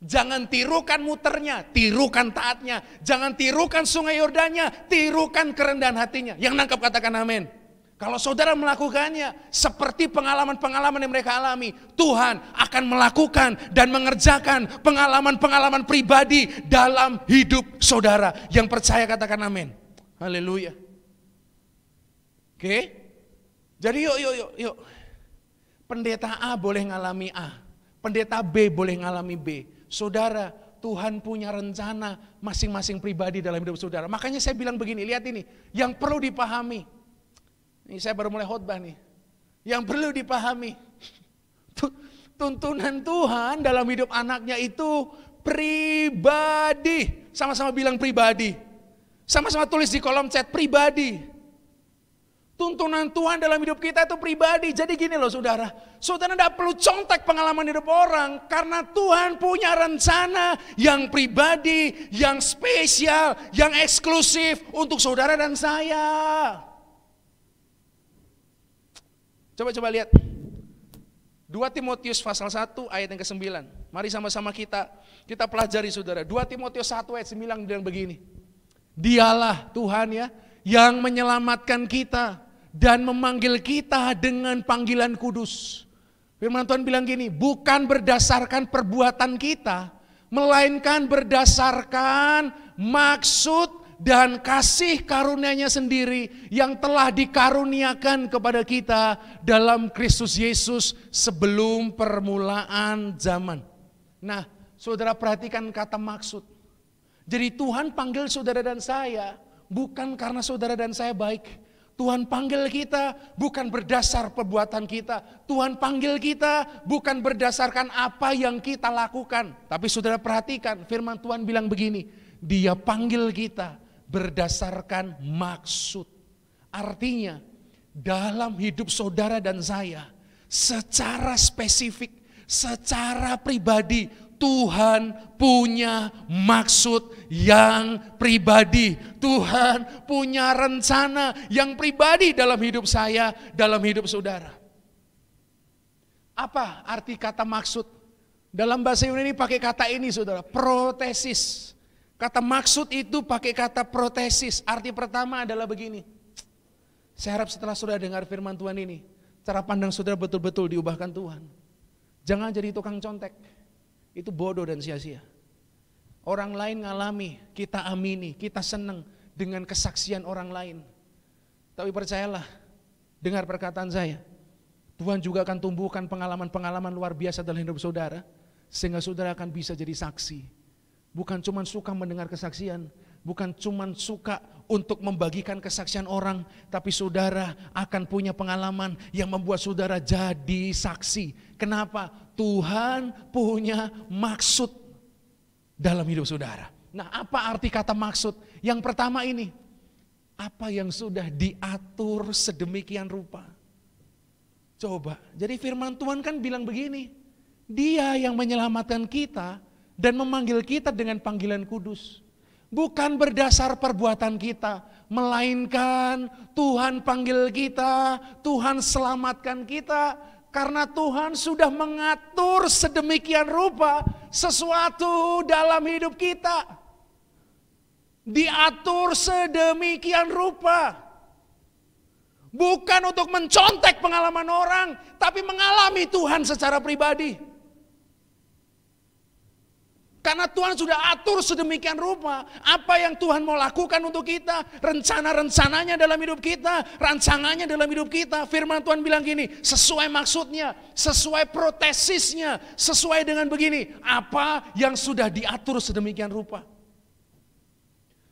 Jangan tirukan muternya, tirukan taatnya. Jangan tirukan sungai Yordannya, tirukan kerendahan hatinya. Yang nangkap katakan amin. Kalau saudara melakukannya seperti pengalaman-pengalaman yang mereka alami, Tuhan akan melakukan dan mengerjakan pengalaman-pengalaman pribadi dalam hidup saudara. Yang percaya katakan amin. Haleluya. Oke. Jadi yuk. Pendeta A boleh ngalami A. Pendeta B boleh ngalami B. Saudara, Tuhan punya rencana masing-masing pribadi dalam hidup saudara. Makanya saya bilang begini, lihat ini. Yang perlu dipahami. Ini saya baru mulai khotbah nih. Yang perlu dipahami, tuntunan Tuhan dalam hidup anaknya itu pribadi. Sama-sama bilang pribadi. Sama-sama tulis di kolom chat pribadi. Tuntunan Tuhan dalam hidup kita itu pribadi. Jadi gini loh saudara. Saudara tidak perlu contek pengalaman hidup orang. Karena Tuhan punya rencana yang pribadi, yang spesial, yang eksklusif untuk saudara dan saya. Coba lihat 2 Timotius pasal 1 ayat yang ke-9. Mari sama-sama kita pelajari saudara. 2 Timotius 1 ayat 9 bilang begini. Dialah Tuhan ya yang menyelamatkan kita dan memanggil kita dengan panggilan kudus. Firman Tuhan bilang gini, bukan berdasarkan perbuatan kita, melainkan berdasarkan maksud dan kasih karunia-Nya sendiri yang telah dikaruniakan kepada kita dalam Kristus Yesus sebelum permulaan zaman. Nah, saudara perhatikan kata maksud. Jadi Tuhan panggil saudara dan saya bukan karena saudara dan saya baik. Tuhan panggil kita bukan berdasar perbuatan kita. Tuhan panggil kita bukan berdasarkan apa yang kita lakukan. Tapi saudara perhatikan firman Tuhan bilang begini, Dia panggil kita berdasarkan maksud. Artinya dalam hidup saudara dan saya secara spesifik, secara pribadi Tuhan punya maksud yang pribadi. Tuhan punya rencana yang pribadi dalam hidup saya, dalam hidup saudara. Apa arti kata maksud? Dalam bahasa Yunani pakai kata ini saudara, protesis. Kata maksud itu pakai kata protesis. Arti pertama adalah begini. Saya harap setelah saudara dengar firman Tuhan ini, cara pandang saudara betul-betul diubahkan Tuhan. Jangan jadi tukang contek. Itu bodoh dan sia-sia. Orang lain ngalami, kita amini, kita senang dengan kesaksian orang lain. Tapi percayalah, dengar perkataan saya. Tuhan juga akan tumbuhkan pengalaman-pengalaman luar biasa dalam hidup saudara. Sehingga saudara akan bisa jadi saksi. Bukan cuma suka mendengar kesaksian, bukan cuma suka untuk membagikan kesaksian orang, tapi saudara akan punya pengalaman yang membuat saudara jadi saksi. Kenapa? Tuhan punya maksud dalam hidup saudara. Nah, apa arti kata maksud? Yang pertama ini, apa yang sudah diatur sedemikian rupa. Coba, jadi firman Tuhan kan bilang begini, Dia yang menyelamatkan kita dan memanggil kita dengan panggilan kudus. Bukan berdasar perbuatan kita, melainkan Tuhan panggil kita, Tuhan selamatkan kita, karena Tuhan sudah mengatur sedemikian rupa sesuatu dalam hidup kita. Diatur sedemikian rupa. Bukan untuk mencontek pengalaman orang, tapi mengalami Tuhan secara pribadi. Karena Tuhan sudah atur sedemikian rupa apa yang Tuhan mau lakukan untuk kita, rencana-rencananya dalam hidup kita, rancangannya dalam hidup kita. Firman Tuhan bilang gini, sesuai maksudnya, sesuai protesisnya, sesuai dengan begini, apa yang sudah diatur sedemikian rupa.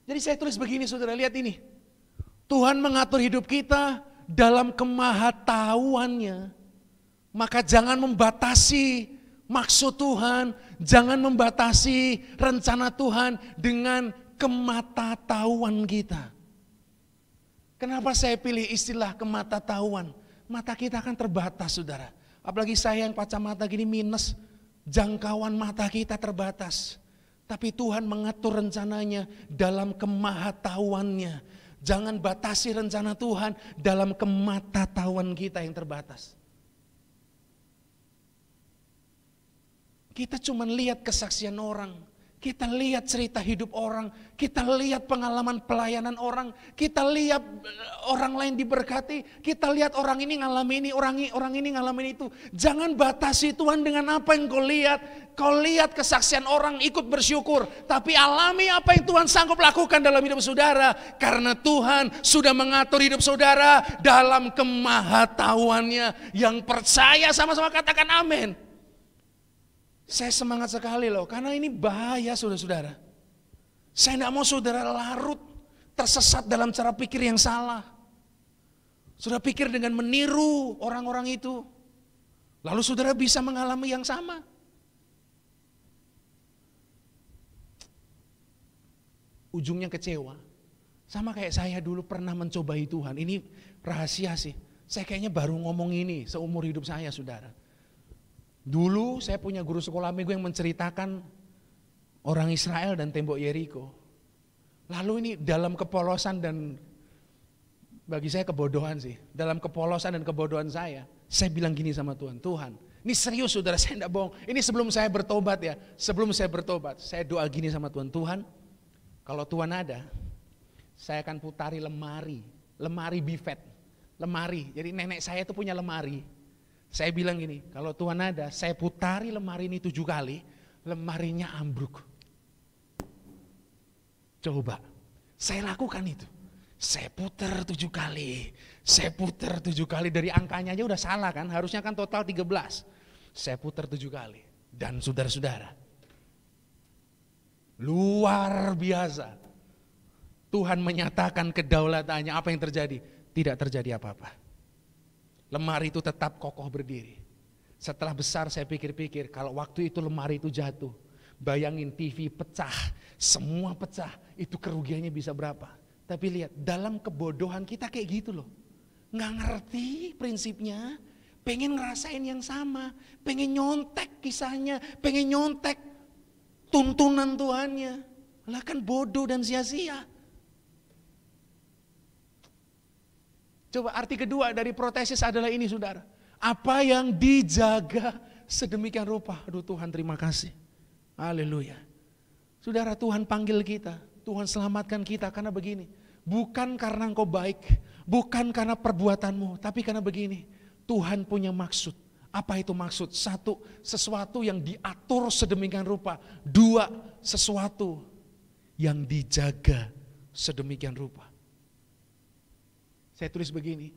Jadi saya tulis begini saudara, lihat ini. Tuhan mengatur hidup kita dalam kemahatauannya. Maka jangan membatasi maksud Tuhan, jangan membatasi rencana Tuhan dengan kematatauan kita. Kenapa saya pilih istilah kematatauan? mata kita akan terbatas saudara. Apalagi saya yang kacamata gini minus, jangkauan mata kita terbatas. Tapi Tuhan mengatur rencananya dalam kemahatauannya. Jangan batasi rencana Tuhan dalam kemahatauan kita yang terbatas. Kita cuma lihat kesaksian orang, kita lihat cerita hidup orang, kita lihat pengalaman pelayanan orang, kita lihat orang lain diberkati, kita lihat orang ini ngalamin ini, orang ini ngalamin itu. Jangan batasi Tuhan dengan apa yang kau lihat. Kau lihat kesaksian orang, ikut bersyukur, tapi alami apa yang Tuhan sanggup lakukan dalam hidup saudara. Karena Tuhan sudah mengatur hidup saudara dalam kemahatauannya. Yang percaya sama-sama katakan amin. Saya semangat sekali loh, karena ini bahaya saudara-saudara. Saya tidak mau saudara larut, tersesat dalam cara pikir yang salah. Saudara pikir dengan meniru orang-orang itu, lalu saudara bisa mengalami yang sama. Ujungnya kecewa. Sama kayak saya dulu pernah mencobai Tuhan, ini rahasia sih. Saya kayaknya baru ngomong ini seumur hidup saya saudara. Dulu saya punya guru sekolah minggu yang menceritakan orang Israel dan tembok Yeriko. Lalu ini dalam kepolosan dan bagi saya kebodohan sih. Dalam kepolosan dan kebodohan saya bilang gini sama Tuhan. Tuhan, ini serius saudara, saya tidak bohong. Ini sebelum saya bertobat ya. Sebelum saya bertobat, saya doa gini sama Tuhan. Tuhan, kalau Tuhan ada, saya akan putari lemari bifet. Lemari, jadi nenek saya itu punya lemari. Saya bilang gini, kalau Tuhan ada, saya putari lemari ini 7 kali, lemarinya ambruk. Coba, saya lakukan itu. Saya putar 7 kali, dari angkanya aja udah salah kan, harusnya kan total 13. Saya putar 7 kali, dan saudara-saudara, luar biasa. Tuhan menyatakan kedaulatannya, apa yang terjadi? Tidak terjadi apa-apa. Lemari itu tetap kokoh berdiri. Setelah besar saya pikir-pikir, kalau waktu itu lemari itu jatuh, bayangin TV pecah, semua pecah, itu kerugiannya bisa berapa. Tapi lihat, dalam kebodohan kita kayak gitu loh. Nggak ngerti prinsipnya, pengen ngerasain yang sama, pengen nyontek kisahnya, pengen nyontek tuntunan Tuhannya. Lah kan bodoh dan sia-sia. Coba arti kedua dari protesis adalah ini saudara. Apa yang dijaga sedemikian rupa. Aduh Tuhan terima kasih. Haleluya. Saudara, Tuhan panggil kita. Tuhan selamatkan kita karena begini. Bukan karena engkau baik. Bukan karena perbuatanmu. Tapi karena begini. Tuhan punya maksud. Apa itu maksud? 1, sesuatu yang diatur sedemikian rupa. 2, sesuatu yang dijaga sedemikian rupa. Saya tulis begini,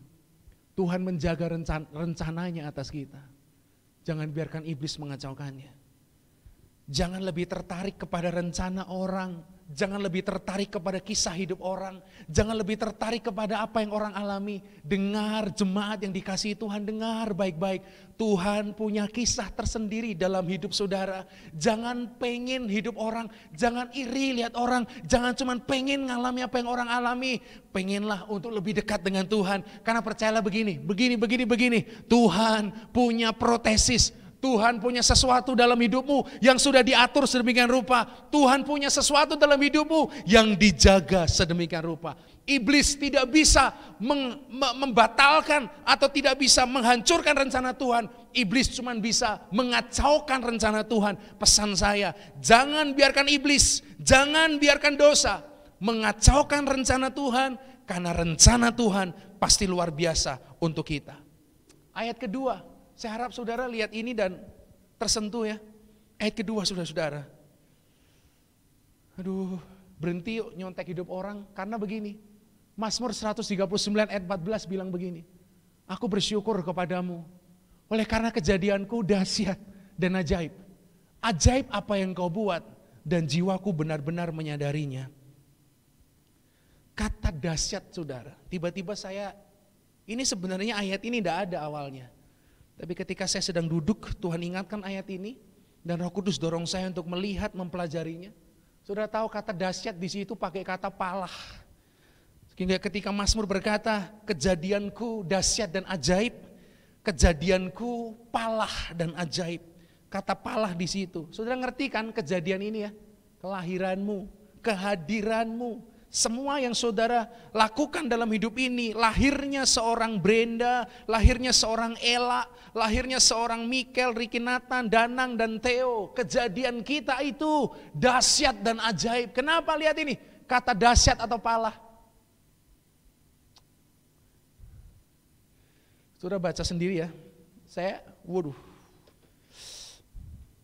Tuhan menjaga rencananya atas kita. Jangan biarkan iblis mengacaukannya. Jangan lebih tertarik kepada rencana orang. Jangan lebih tertarik kepada kisah hidup orang. Jangan lebih tertarik kepada apa yang orang alami. Dengar jemaat yang dikasihi Tuhan, dengar baik-baik. Tuhan punya kisah tersendiri dalam hidup saudara. Jangan pengen hidup orang, jangan iri lihat orang. Jangan cuma pengen ngalami apa yang orang alami. Pengenlah untuk lebih dekat dengan Tuhan. Karena percayalah begini. Tuhan punya protesis. Tuhan punya sesuatu dalam hidupmu yang sudah diatur sedemikian rupa. Tuhan punya sesuatu dalam hidupmu yang dijaga sedemikian rupa. Iblis tidak bisa membatalkan atau tidak bisa menghancurkan rencana Tuhan. Iblis cuma bisa mengacaukan rencana Tuhan. Pesan saya, jangan biarkan iblis, jangan biarkan dosa mengacaukan rencana Tuhan. Karena rencana Tuhan pasti luar biasa untuk kita. Ayat kedua. Saya harap saudara lihat ini dan tersentuh ya. Ayat kedua saudara-saudara. Aduh, berhenti yuk nyontek hidup orang karena begini. Mazmur 139 ayat 14 bilang begini. Aku bersyukur kepadamu oleh karena kejadianku dahsyat dan ajaib. Ajaib apa yang kau buat dan jiwaku benar-benar menyadarinya. Kata dahsyat saudara. Tiba-tiba ini sebenarnya ayat ini tidak ada awalnya. Tapi ketika saya sedang duduk, Tuhan ingatkan ayat ini dan Roh Kudus dorong saya untuk melihat, mempelajarinya. Saudara tahu kata dahsyat di situ pakai kata palah. Sehingga ketika Mazmur berkata, kejadianku dahsyat dan ajaib, Kejadianku palah dan ajaib. Kata palah di situ. Saudara ngerti kan kejadian ini ya? Kelahiranmu, kehadiranmu, semua yang saudara lakukan dalam hidup ini, lahirnya seorang Brenda, lahirnya seorang Ella, lahirnya seorang Mikel, Ricky Nathan, Danang dan Theo. Kejadian kita itu dahsyat dan ajaib. Kenapa lihat ini? Kata dahsyat atau palah. Saudara baca sendiri ya. Waduh.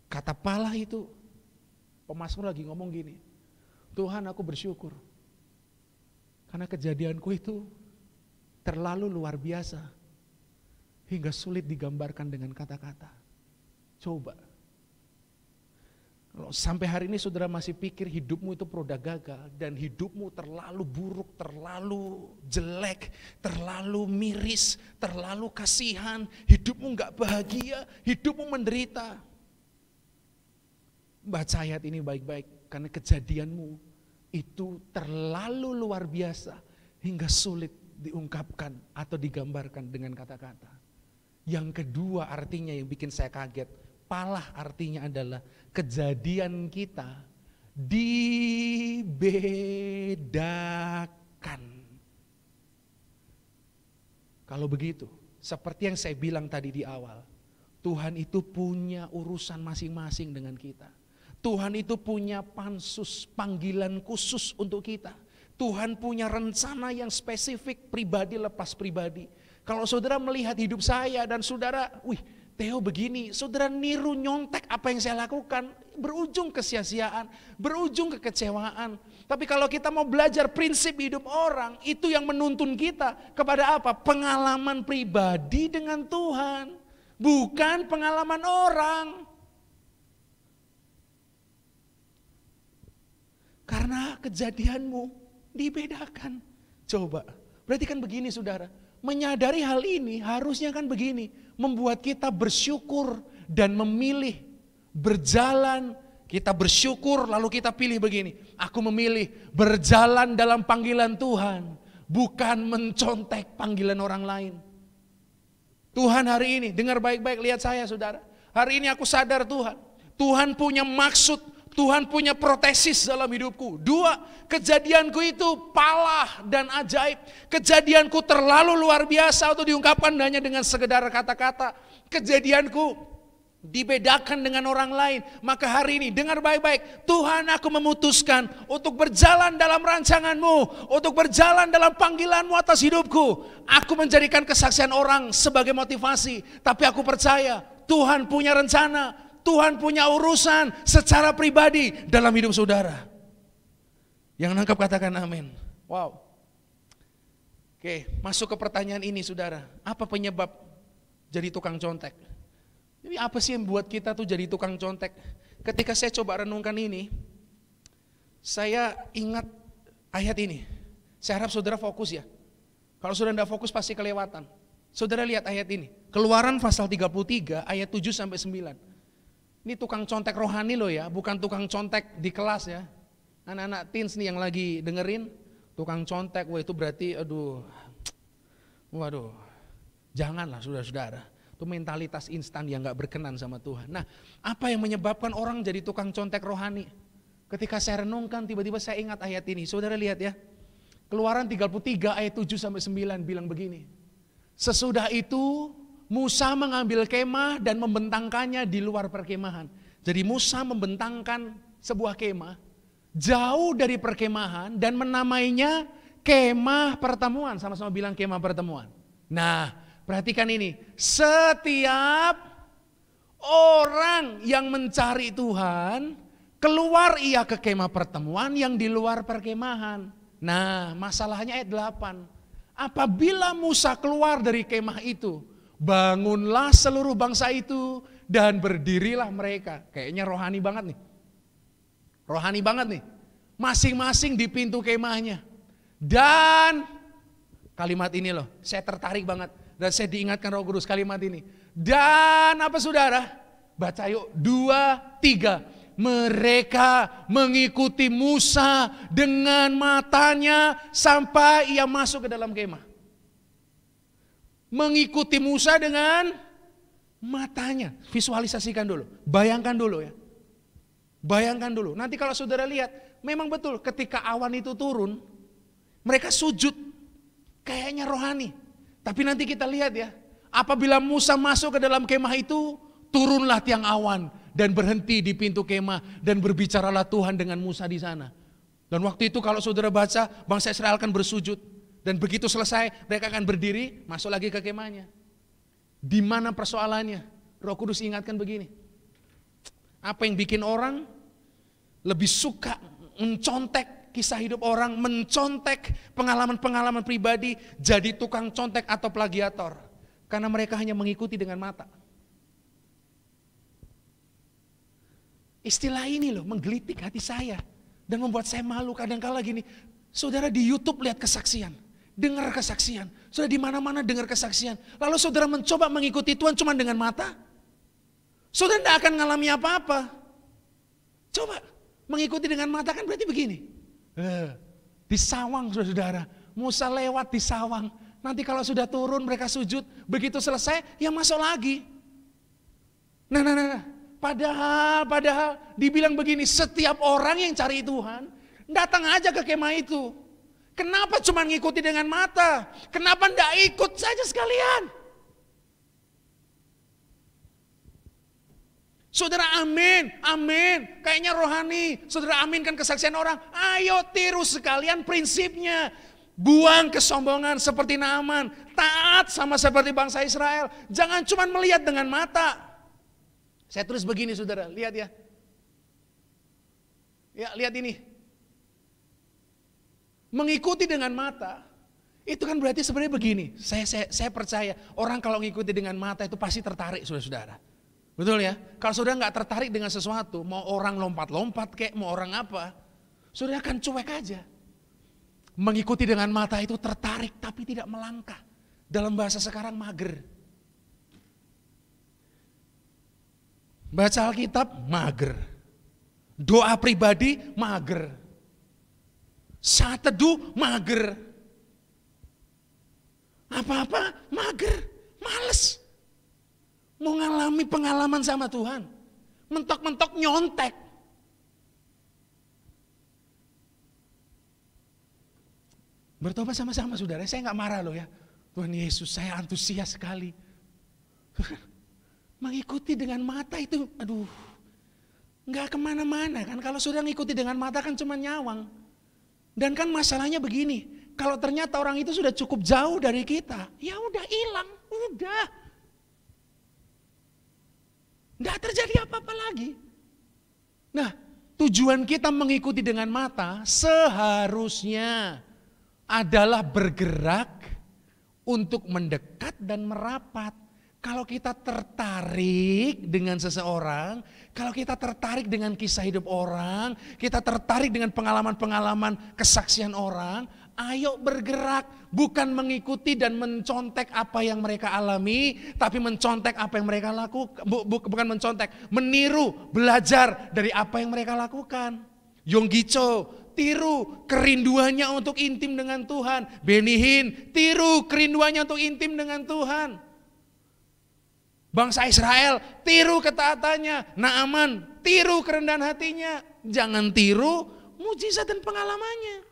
Kata palah itu, pemazmur lagi ngomong gini, Tuhan aku bersyukur, karena kejadianku itu terlalu luar biasa, hingga sulit digambarkan dengan kata-kata. Coba, kalau sampai hari ini saudara masih pikir hidupmu itu produk gagal, dan hidupmu terlalu buruk, terlalu jelek, terlalu miris, terlalu kasihan, hidupmu gak bahagia, hidupmu menderita. Baca ayat ini baik-baik, karena kejadianmu itu terlalu luar biasa hingga sulit diungkapkan atau digambarkan dengan kata-kata. Yang kedua artinya yang bikin saya kaget, palah artinya adalah kejadian kita dibedakan. Kalau begitu, seperti yang saya bilang tadi di awal, Tuhan itu punya urusan masing-masing dengan kita. Tuhan itu punya pansus, panggilan khusus untuk kita. Tuhan punya rencana yang spesifik, pribadi lepas pribadi. Kalau saudara melihat hidup saya dan saudara, Theo begini, saudara niru nyontek apa yang saya lakukan, berujung kesia-siaan, berujung kekecewaan. Tapi kalau kita mau belajar prinsip hidup orang, itu yang menuntun kita kepada apa? Pengalaman pribadi dengan Tuhan, bukan pengalaman orang. Karena kejadianmu dibedakan. Coba, berarti kan begini saudara, menyadari hal ini harusnya kan begini, membuat kita bersyukur dan memilih berjalan. Kita bersyukur lalu kita pilih begini, aku memilih berjalan dalam panggilan Tuhan, bukan mencontek panggilan orang lain. Tuhan hari ini, dengar baik-baik, lihat saya saudara, hari ini aku sadar Tuhan punya maksud, Tuhan punya protesis dalam hidupku. Dua, kejadianku itu palah dan ajaib. Kejadianku terlalu luar biasa untuk diungkapkan hanya dengan sekedar kata-kata. Kejadianku dibedakan dengan orang lain. Maka hari ini dengar baik-baik, Tuhan aku memutuskan untuk berjalan dalam rancanganmu, untuk berjalan dalam panggilanmu atas hidupku. Aku menjadikan kesaksian orang sebagai motivasi, tapi aku percaya Tuhan punya rencana, Tuhan punya urusan secara pribadi dalam hidup saudara. Yang nangkap katakan amin. Wow. Oke, masuk ke pertanyaan ini saudara. Apa penyebab jadi tukang contek? Jadi apa sih yang buat kita tuh jadi tukang contek? Ketika saya coba renungkan ini, saya ingat ayat ini. Saya harap saudara fokus ya. Kalau saudara tidak fokus pasti kelewatan. Saudara lihat ayat ini. Keluaran pasal 33 ayat 7 sampai 9. Ini tukang contek rohani loh ya, bukan tukang contek di kelas ya. Anak-anak teens nih yang lagi dengerin, tukang contek, itu berarti waduh, janganlah saudara-saudara. Itu mentalitas instan yang gak berkenan sama Tuhan. Nah, apa yang menyebabkan orang jadi tukang contek rohani? Ketika saya renungkan, tiba-tiba saya ingat ayat ini. Saudara lihat ya, Keluaran 33 ayat 7 sampai 9 bilang begini. Sesudah itu Musa mengambil kemah dan membentangkannya di luar perkemahan. Jadi Musa membentangkan sebuah kemah jauh dari perkemahan dan menamainya kemah pertemuan. Sama-sama bilang kemah pertemuan. Nah, perhatikan ini. Setiap orang yang mencari Tuhan, keluar ia ke kemah pertemuan yang di luar perkemahan. Nah, masalahnya ayat 8. Apabila Musa keluar dari kemah itu, bangunlah seluruh bangsa itu dan berdirilah mereka. Kayaknya rohani banget nih. Rohani banget nih. Masing-masing di pintu kemahnya. Dan kalimat ini loh, saya tertarik banget. Dan saya diingatkan Roh Kudus kalimat ini. Dan apa saudara? Baca yuk, 2, 3. Mereka mengikuti Musa dengan matanya sampai ia masuk ke dalam kemah. mengikuti Musa dengan matanya. Visualisasikan dulu, bayangkan dulu ya. Bayangkan dulu, nanti kalau saudara lihat, memang betul ketika awan itu turun, mereka sujud, kayaknya rohani. Tapi nanti kita lihat ya, apabila Musa masuk ke dalam kemah itu, turunlah tiang awan dan berhenti di pintu kemah dan berbicaralah Tuhan dengan Musa di sana. Dan waktu itu kalau saudara baca, bangsa Israel akan bersujud. Dan begitu selesai, mereka akan berdiri, masuk lagi ke kemahnya. Di mana persoalannya? Roh Kudus ingatkan begini. Apa yang bikin orang lebih suka mencontek kisah hidup orang, mencontek pengalaman-pengalaman pribadi, jadi tukang contek atau plagiator? Karena mereka hanya mengikuti dengan mata. Istilah ini loh menggelitik hati saya dan membuat saya malu kadang-kala gini. Saudara di YouTube lihat kesaksian, dengar kesaksian, saudara di mana-mana dengar kesaksian. Lalu saudara mencoba mengikuti Tuhan cuma dengan mata, saudara tidak akan mengalami apa-apa. Coba mengikuti dengan mata kan berarti begini. Di sawang saudara, Musa lewat di sawang. Nanti kalau sudah turun mereka sujud, begitu selesai ya masuk lagi. Nah. Padahal dibilang begini, setiap orang yang cari Tuhan datang aja ke kemah itu. Kenapa cuma ngikuti dengan mata? Kenapa enggak ikut saja sekalian? Saudara amin. Kayaknya rohani. Saudara aminkan kesaksian orang. Ayo tiru sekalian prinsipnya. Buang kesombongan seperti Naaman. Taat sama seperti bangsa Israel. Jangan cuma melihat dengan mata. Saya tulis begini saudara, lihat ya. Ya lihat ini. Mengikuti dengan mata, itu kan berarti sebenarnya begini. Saya percaya orang kalau mengikuti dengan mata itu pasti tertarik saudara-saudara. Betul ya? Kalau saudara nggak tertarik dengan sesuatu, mau orang lompat-lompat kayak mau orang apa, saudara akan cuek aja. Mengikuti dengan mata itu tertarik tapi tidak melangkah. Dalam bahasa sekarang mager. Baca Alkitab mager. Doa pribadi mager. Saat teduh mager. Apa-apa mager, males. Mau ngalami pengalaman sama Tuhan. Mentok-mentok nyontek. Bertobat sama-sama saudara, saya nggak marah loh ya. Tuhan Yesus, saya antusias sekali. Mengikuti dengan mata itu, nggak kemana-mana kan. Kalau sudah ngikuti dengan mata kan cuma nyawang. Dan kan masalahnya begini, kalau ternyata orang itu sudah cukup jauh dari kita, ya udah hilang, udah. Nggak terjadi apa-apa lagi. Nah, tujuan kita mengikuti dengan mata seharusnya adalah bergerak untuk mendekat dan merapat. Kalau kita tertarik dengan seseorang, kalau kita tertarik dengan kisah hidup orang, kita tertarik dengan pengalaman-pengalaman kesaksian orang, ayo bergerak, bukan mengikuti dan mencontek apa yang mereka alami, tapi mencontek apa yang mereka lakukan, bukan mencontek, meniru, belajar dari apa yang mereka lakukan. Yonggi Cho, tiru kerinduannya untuk intim dengan Tuhan. Benny Hinn, tiru kerinduannya untuk intim dengan Tuhan. Bangsa Israel, tiru ketaatannya. Naaman, tiru kerendahan hatinya. Jangan tiru mujizat dan pengalamannya.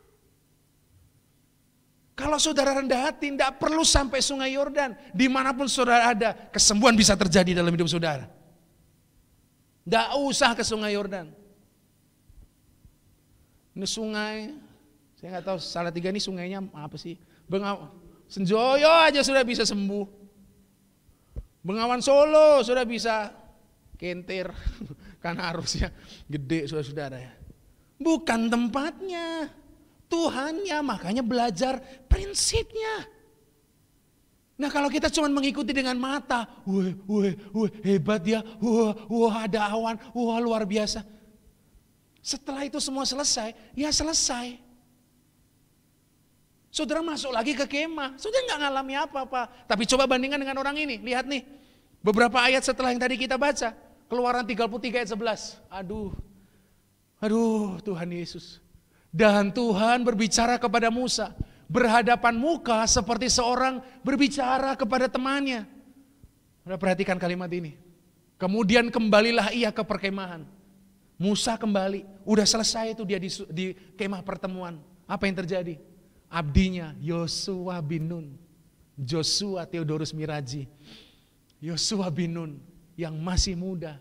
Kalau saudara rendah hati, tidak perlu sampai sungai Yordan. Dimanapun saudara ada, kesembuhan bisa terjadi dalam hidup saudara. Tidak usah ke sungai Yordan. Ini sungai, saya nggak tahu Salatiga ini sungainya apa sih. Senjoyo aja sudah bisa sembuh. Bengawan Solo sudah bisa kentir, karena arusnya gede saudara-saudara ya. Bukan tempatnya, Tuhannya, makanya belajar prinsipnya. Nah kalau kita cuma mengikuti dengan mata, hebat ya, ada awan, luar biasa. Setelah itu semua selesai, ya selesai. Saudara masuk lagi ke kemah, saudara nggak ngalami apa-apa. Tapi coba bandingkan dengan orang ini, lihat nih. Beberapa ayat setelah yang tadi kita baca, Keluaran 33 ayat 11. Aduh Tuhan Yesus. Dan Tuhan berbicara kepada Musa, berhadapan muka seperti seorang berbicara kepada temannya. Udah perhatikan kalimat ini. Kemudian kembalilah ia ke perkemahan. Musa kembali, udah selesai itu dia di kemah pertemuan. Apa yang terjadi? Abdinya Yosua bin Nun, Joshua Theodorus Miraji, Yosua bin Nun yang masih muda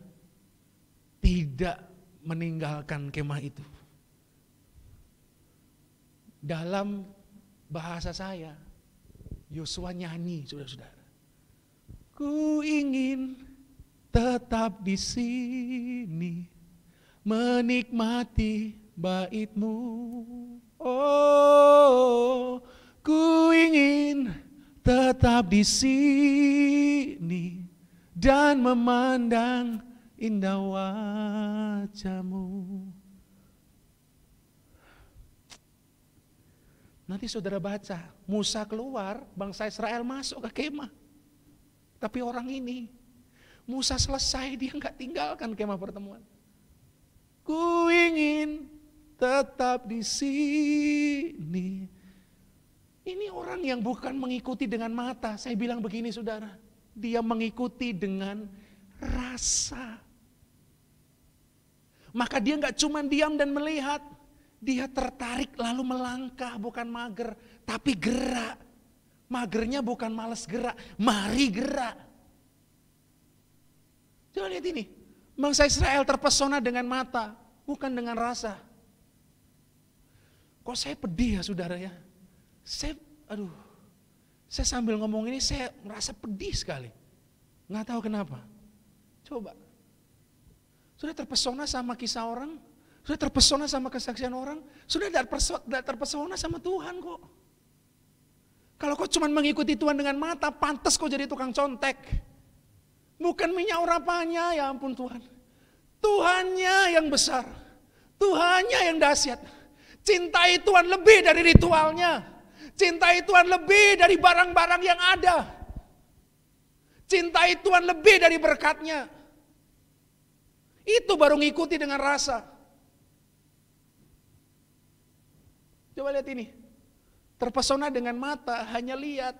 tidak meninggalkan kemah itu. Dalam bahasa saya, Yosua nyanyi, saudara-saudara. Ku ingin tetap di sini, menikmati bait-Mu. Oh, ku ingin tetap di sini dan memandang indah wajah-Mu. Nanti saudara baca, Musa keluar, bangsa Israel masuk ke kemah. Tapi orang ini, Musa selesai, dia nggak tinggalkan kemah pertemuan. Ku ingin tetap di sini. Ini orang yang bukan mengikuti dengan mata. Saya bilang begini saudara, dia mengikuti dengan rasa. Maka dia nggak cuma diam dan melihat, dia tertarik lalu melangkah, bukan mager, tapi gerak. Magernya bukan malas gerak, mari gerak. Coba lihat ini, bangsa Israel terpesona dengan mata, bukan dengan rasa. Kok saya pedih ya saudara ya? Saya sambil ngomong ini saya merasa pedih sekali. Nggak tahu kenapa. Coba. Sudah terpesona sama kisah orang, sudah terpesona sama kesaksian orang, sudah tidak terpesona sama Tuhan kok. Kalau kau cuma mengikuti Tuhan dengan mata, pantas kau jadi tukang contek. Bukan minyak urapannya, ya ampun Tuhan. Tuhannya yang besar, Tuhannya yang dahsyat. Cintai Tuhan lebih dari ritualnya. Cintai Tuhan lebih dari barang-barang yang ada. Cintai Tuhan lebih dari berkatnya. Itu baru ngikuti dengan rasa. Coba lihat ini. Terpesona dengan mata, hanya lihat.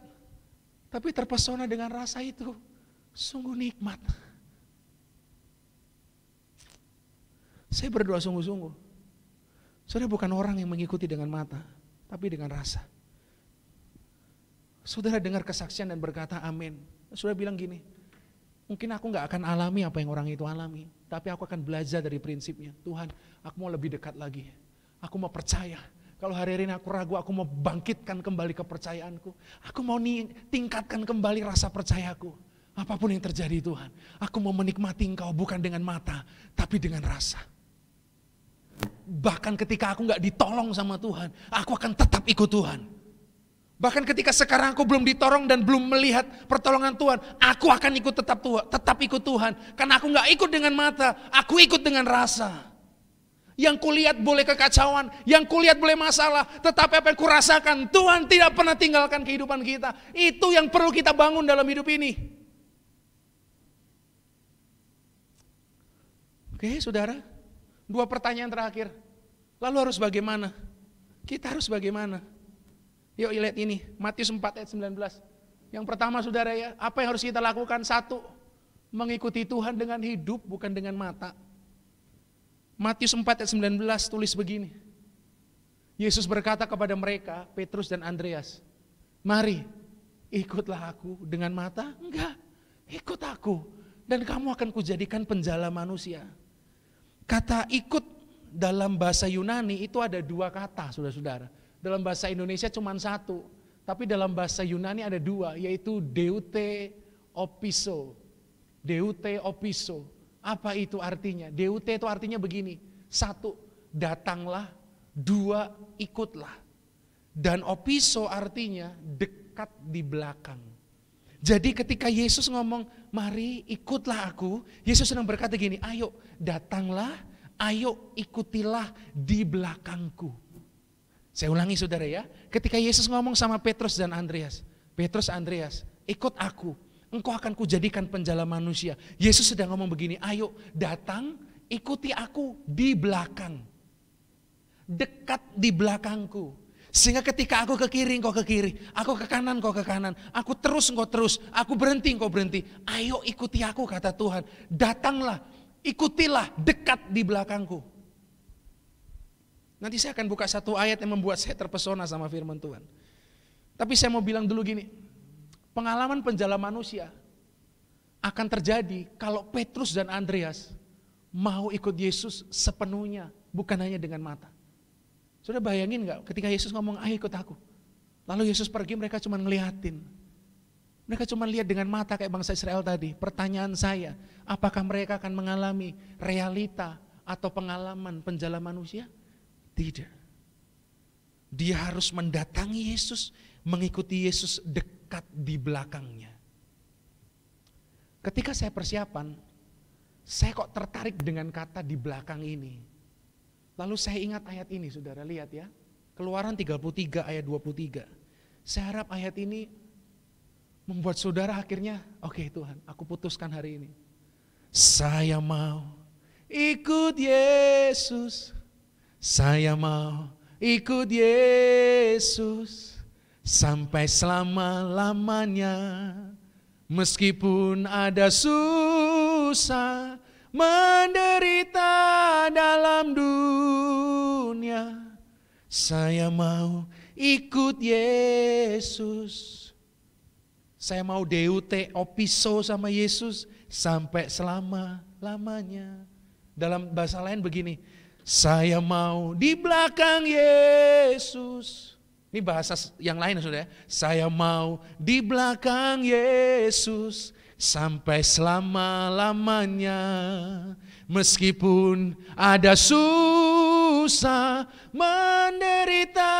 Tapi terpesona dengan rasa itu, sungguh nikmat. Saya berdoa sungguh-sungguh. Saudara bukan orang yang mengikuti dengan mata, tapi dengan rasa. Saudara dengar kesaksian dan berkata amin. Saudara bilang gini, mungkin aku gak akan alami apa yang orang itu alami, tapi aku akan belajar dari prinsipnya. Tuhan, aku mau lebih dekat lagi. Aku mau percaya. Kalau hari ini aku ragu, aku mau bangkitkan kembali kepercayaanku. Aku mau tingkatkan kembali rasa percayaku. Apapun yang terjadi Tuhan, aku mau menikmati Engkau bukan dengan mata, tapi dengan rasa. Bahkan ketika aku gak ditolong sama Tuhan, aku akan tetap ikut Tuhan. Bahkan ketika sekarang aku belum ditolong dan belum melihat pertolongan Tuhan, aku akan tetap ikut Tuhan. Karena aku gak ikut dengan mata, aku ikut dengan rasa. Yang kulihat boleh kekacauan, yang kulihat boleh masalah, tetapi apa yang kurasakan, Tuhan tidak pernah tinggalkan kehidupan kita. Itu yang perlu kita bangun dalam hidup ini. Oke saudara, 2 pertanyaan terakhir. Lalu harus bagaimana? Kita harus bagaimana? Yuk lihat ini, Matius 4 ayat 19. Yang pertama saudara ya, apa yang harus kita lakukan? 1, mengikuti Tuhan dengan hidup bukan dengan mata. Matius 4 ayat 19 tulis begini. Yesus berkata kepada mereka, Petrus dan Andreas, mari ikutlah aku dengan mata? Enggak, ikut aku dan kamu akan kujadikan penjala manusia. Kata ikut dalam bahasa Yunani itu ada 2 kata saudara-saudara. Dalam bahasa Indonesia cuma 1, tapi dalam bahasa Yunani ada 2, yaitu deute opiso. Deute opiso. Apa itu artinya? Deute itu artinya begini. 1, datanglah. 2, ikutlah. Dan opiso artinya dekat di belakang. Jadi ketika Yesus ngomong, mari ikutlah aku. Yesus sedang berkata gini, ayo datanglah, ayo ikutilah di belakangku. Saya ulangi saudara ya. Ketika Yesus ngomong sama Petrus dan Andreas. Petrus, Andreas, ikut aku. Engkau akan kujadikan penjala manusia. Yesus sedang ngomong begini, ayo datang, ikuti aku di belakang. Dekat di belakangku. Sehingga ketika aku ke kiri, engkau ke kiri. Aku ke kanan, engkau ke kanan. Aku terus, engkau terus. Aku berhenti, engkau berhenti. Ayo ikuti aku, kata Tuhan. Datanglah, ikutilah, dekat di belakangku. Nanti saya akan buka satu ayat yang membuat saya terpesona sama firman Tuhan. Tapi saya mau bilang dulu gini. Pengalaman penjala manusia akan terjadi kalau Petrus dan Andreas mau ikut Yesus sepenuhnya. Bukan hanya dengan mata. Sudah bayangin gak ketika Yesus ngomong, ayo ikut aku. Lalu Yesus pergi, mereka cuma ngeliatin. Mereka cuma lihat dengan mata kayak bangsa Israel tadi. Pertanyaan saya, apakah mereka akan mengalami realita atau pengalaman penjala manusia? Tidak. Dia harus mendatangi Yesus, mengikuti Yesus dekat di belakangnya. Ketika saya persiapan, saya kok tertarik dengan kata di belakang ini. Lalu saya ingat ayat ini, saudara, lihat ya. Keluaran 33 ayat 23. Saya harap ayat ini membuat saudara akhirnya, oke Tuhan, aku putuskan hari ini. Saya mau ikut Yesus. Saya mau ikut Yesus sampai selama-lamanya. Meskipun ada susah, menderita dalam dunia, saya mau ikut Yesus. Saya mau deute opiso sama Yesus sampai selama-lamanya. Dalam bahasa lain begini, saya mau di belakang Yesus. Ini bahasa yang lain sudah ya. Saya mau di belakang Yesus sampai selama-lamanya. Meskipun ada susah, menderita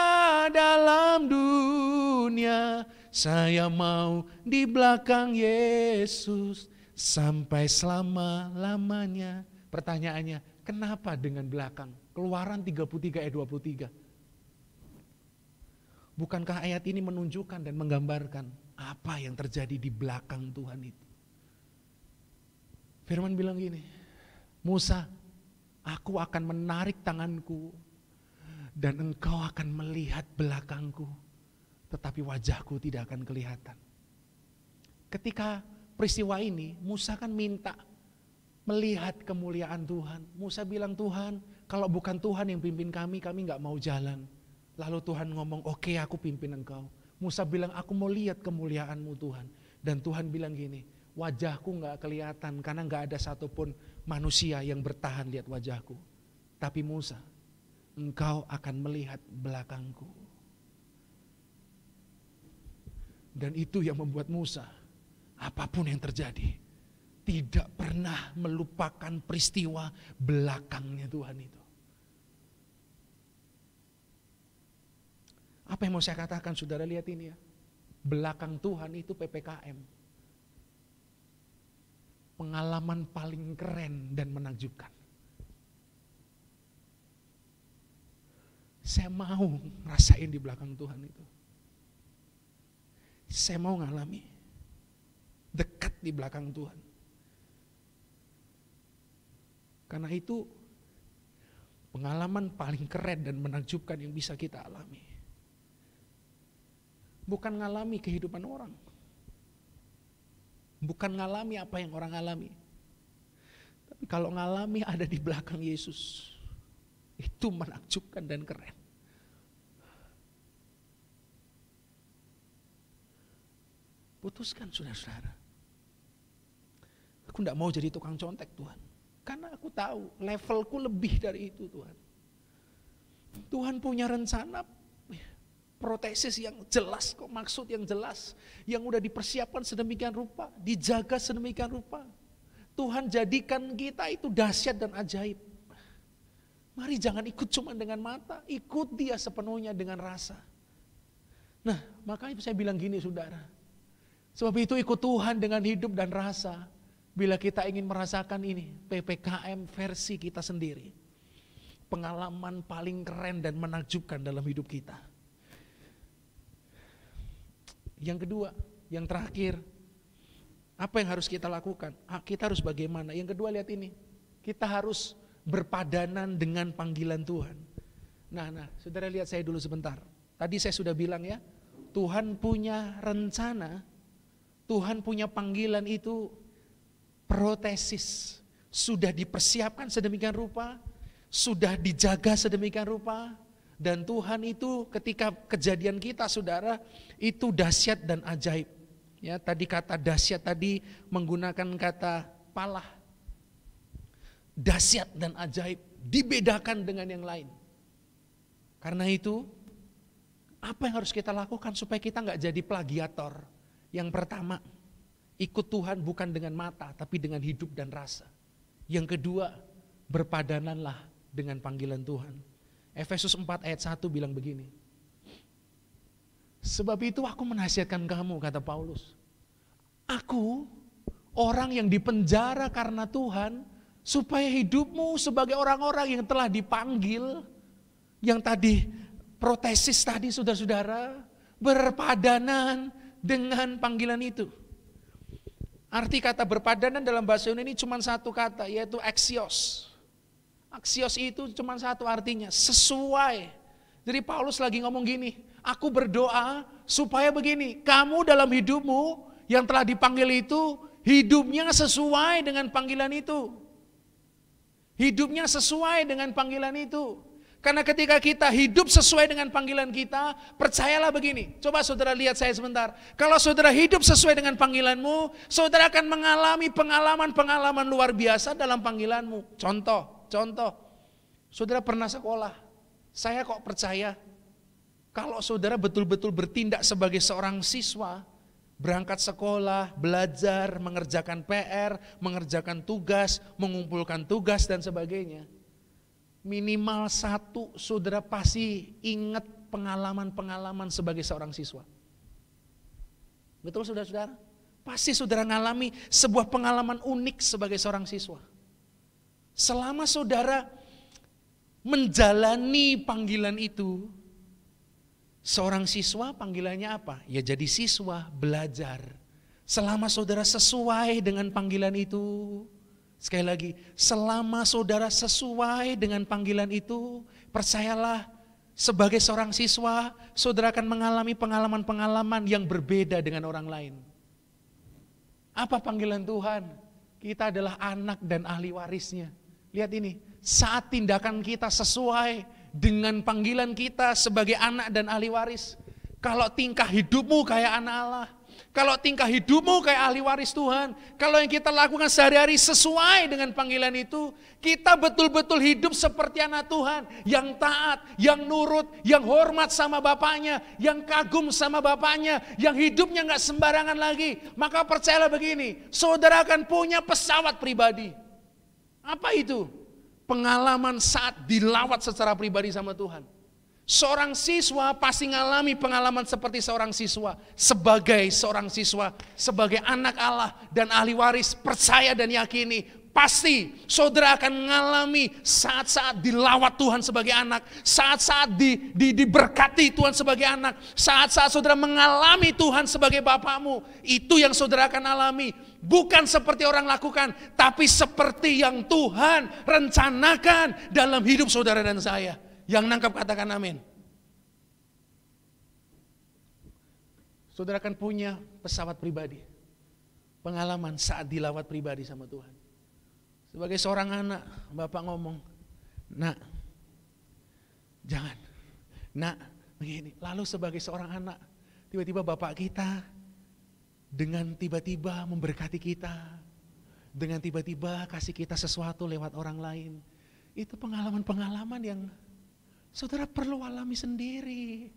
dalam dunia, saya mau di belakang Yesus sampai selama-lamanya. Pertanyaannya, kenapa dengan belakang? Keluaran 33 ayat 23. Bukankah ayat ini menunjukkan dan menggambarkan apa yang terjadi di belakang Tuhan itu? Firman bilang gini, Musa, aku akan menarik tanganku dan engkau akan melihat belakangku, tetapi wajahku tidak akan kelihatan. Ketika peristiwa ini, Musa kan minta melihat kemuliaan Tuhan. Musa bilang, Tuhan, kalau bukan Tuhan yang pimpin kami gak mau jalan. Lalu Tuhan ngomong, oke, aku pimpin engkau. Musa bilang, aku mau lihat kemuliaan-Mu Tuhan. Dan Tuhan bilang gini, wajahku gak kelihatan karena gak ada satupun manusia yang bertahan lihat wajahku. Tapi Musa, engkau akan melihat belakangku. Dan itu yang membuat Musa, apapun yang terjadi, tidak pernah melupakan peristiwa belakangnya Tuhan itu. Apa yang mau saya katakan, saudara, lihat ini ya. Belakang Tuhan itu PPKM. Pengalaman paling keren dan menakjubkan. Saya mau ngerasain di belakang Tuhan itu. Saya mau ngalami dekat di belakang Tuhan. Karena itu pengalaman paling keren dan menakjubkan yang bisa kita alami. Bukan ngalami kehidupan orang. Bukan ngalami apa yang orang alami. Tapi kalau ngalami ada di belakang Yesus, itu menakjubkan dan keren. Putuskan saudara-saudara. Aku tidak mau jadi tukang contek Tuhan. Karena aku tahu levelku lebih dari itu Tuhan. Tuhan punya rencana protesis yang jelas kok, maksud yang jelas, yang udah dipersiapkan sedemikian rupa, dijaga sedemikian rupa. Tuhan jadikan kita itu dahsyat dan ajaib. Mari jangan ikut cuma dengan mata, ikut Dia sepenuhnya dengan rasa. Nah, makanya saya bilang gini saudara, sebab itu ikut Tuhan dengan hidup dan rasa. Bila kita ingin merasakan ini, PPKM versi kita sendiri, pengalaman paling keren dan menakjubkan dalam hidup kita. Yang kedua, yang terakhir, apa yang harus kita lakukan? Kita harus bagaimana? Yang kedua, lihat ini, kita harus berpadanan dengan panggilan Tuhan. Nah, saudara lihat saya dulu sebentar. Tadi saya sudah bilang ya, Tuhan punya rencana, Tuhan punya panggilan itu protesis. Sudah dipersiapkan sedemikian rupa, sudah dijaga sedemikian rupa. Dan Tuhan itu ketika kejadian kita saudara, itu dahsyat dan ajaib. Ya, tadi kata dahsyat tadi menggunakan kata palah. Dahsyat dan ajaib, dibedakan dengan yang lain. Karena itu, apa yang harus kita lakukan supaya kita nggak jadi plagiator? Yang pertama, ikut Tuhan bukan dengan mata, tapi dengan hidup dan rasa. Yang kedua, berpadananlah dengan panggilan Tuhan. Efesus 4 ayat 1 bilang begini. Sebab itu aku menasihatkan kamu, kata Paulus. Aku, orang yang dipenjara karena Tuhan, supaya hidupmu sebagai orang-orang yang telah dipanggil, yang tadi protesis tadi saudara-saudara, berpadanan dengan panggilan itu. Arti kata berpadanan dalam bahasa Yunani ini cuma satu kata, yaitu axios. Axios itu cuma satu artinya, sesuai. Jadi Paulus lagi ngomong gini, aku berdoa supaya begini, kamu dalam hidupmu yang telah dipanggil itu, hidupnya sesuai dengan panggilan itu. Hidupnya sesuai dengan panggilan itu. Karena ketika kita hidup sesuai dengan panggilan kita, percayalah begini. Coba saudara lihat saya sebentar. Kalau saudara hidup sesuai dengan panggilanmu, saudara akan mengalami pengalaman-pengalaman luar biasa dalam panggilanmu. Contoh. Saudara pernah sekolah. Saya kok percaya kalau saudara betul-betul bertindak sebagai seorang siswa, berangkat sekolah, belajar, mengerjakan PR, mengerjakan tugas, mengumpulkan tugas dan sebagainya. Minimal satu saudara pasti ingat pengalaman-pengalaman sebagai seorang siswa. Betul saudara-saudara? Pasti saudara ngalami sebuah pengalaman unik sebagai seorang siswa. Selama saudara menjalani panggilan itu, seorang siswa panggilannya apa? Ya jadi siswa, belajar. Selama saudara sesuai dengan panggilan itu, sekali lagi, selama saudara sesuai dengan panggilan itu, percayalah sebagai seorang siswa, saudara akan mengalami pengalaman-pengalaman yang berbeda dengan orang lain. Apa panggilan Tuhan? Kita adalah anak dan ahli warisnya. Lihat ini, saat tindakan kita sesuai dengan panggilan kita sebagai anak dan ahli waris. Kalau tingkah hidupmu kayak anak Allah, kalau tingkah hidupmu kayak ahli waris Tuhan, kalau yang kita lakukan sehari-hari sesuai dengan panggilan itu, kita betul-betul hidup seperti anak Tuhan, yang taat, yang nurut, yang hormat sama bapaknya, yang kagum sama bapaknya, yang hidupnya gak sembarangan lagi. Maka percayalah begini, saudara akan punya pesawat pribadi. Apa itu? Pengalaman saat dilawat secara pribadi sama Tuhan. Seorang siswa pasti ngalami pengalaman seperti seorang siswa. Sebagai seorang siswa, sebagai anak Allah dan ahli waris, percaya dan yakini, pasti saudara akan mengalami saat-saat dilawat Tuhan sebagai anak, saat-saat diberkati Tuhan sebagai anak, saat-saat saudara mengalami Tuhan sebagai Bapakmu. Itu yang saudara akan alami. Bukan seperti orang lakukan, tapi seperti yang Tuhan rencanakan dalam hidup saudara dan saya. Yang nangkap katakan amin. Saudara akan punya pesawat pribadi. Pengalaman saat dilawat pribadi sama Tuhan. Sebagai seorang anak, Bapak ngomong, nak, jangan, nak, begini. Lalu sebagai seorang anak, tiba-tiba Bapak kita dengan tiba-tiba memberkati kita, dengan tiba-tiba kasih kita sesuatu lewat orang lain. Itu pengalaman-pengalaman yang saudara perlu alami sendiri.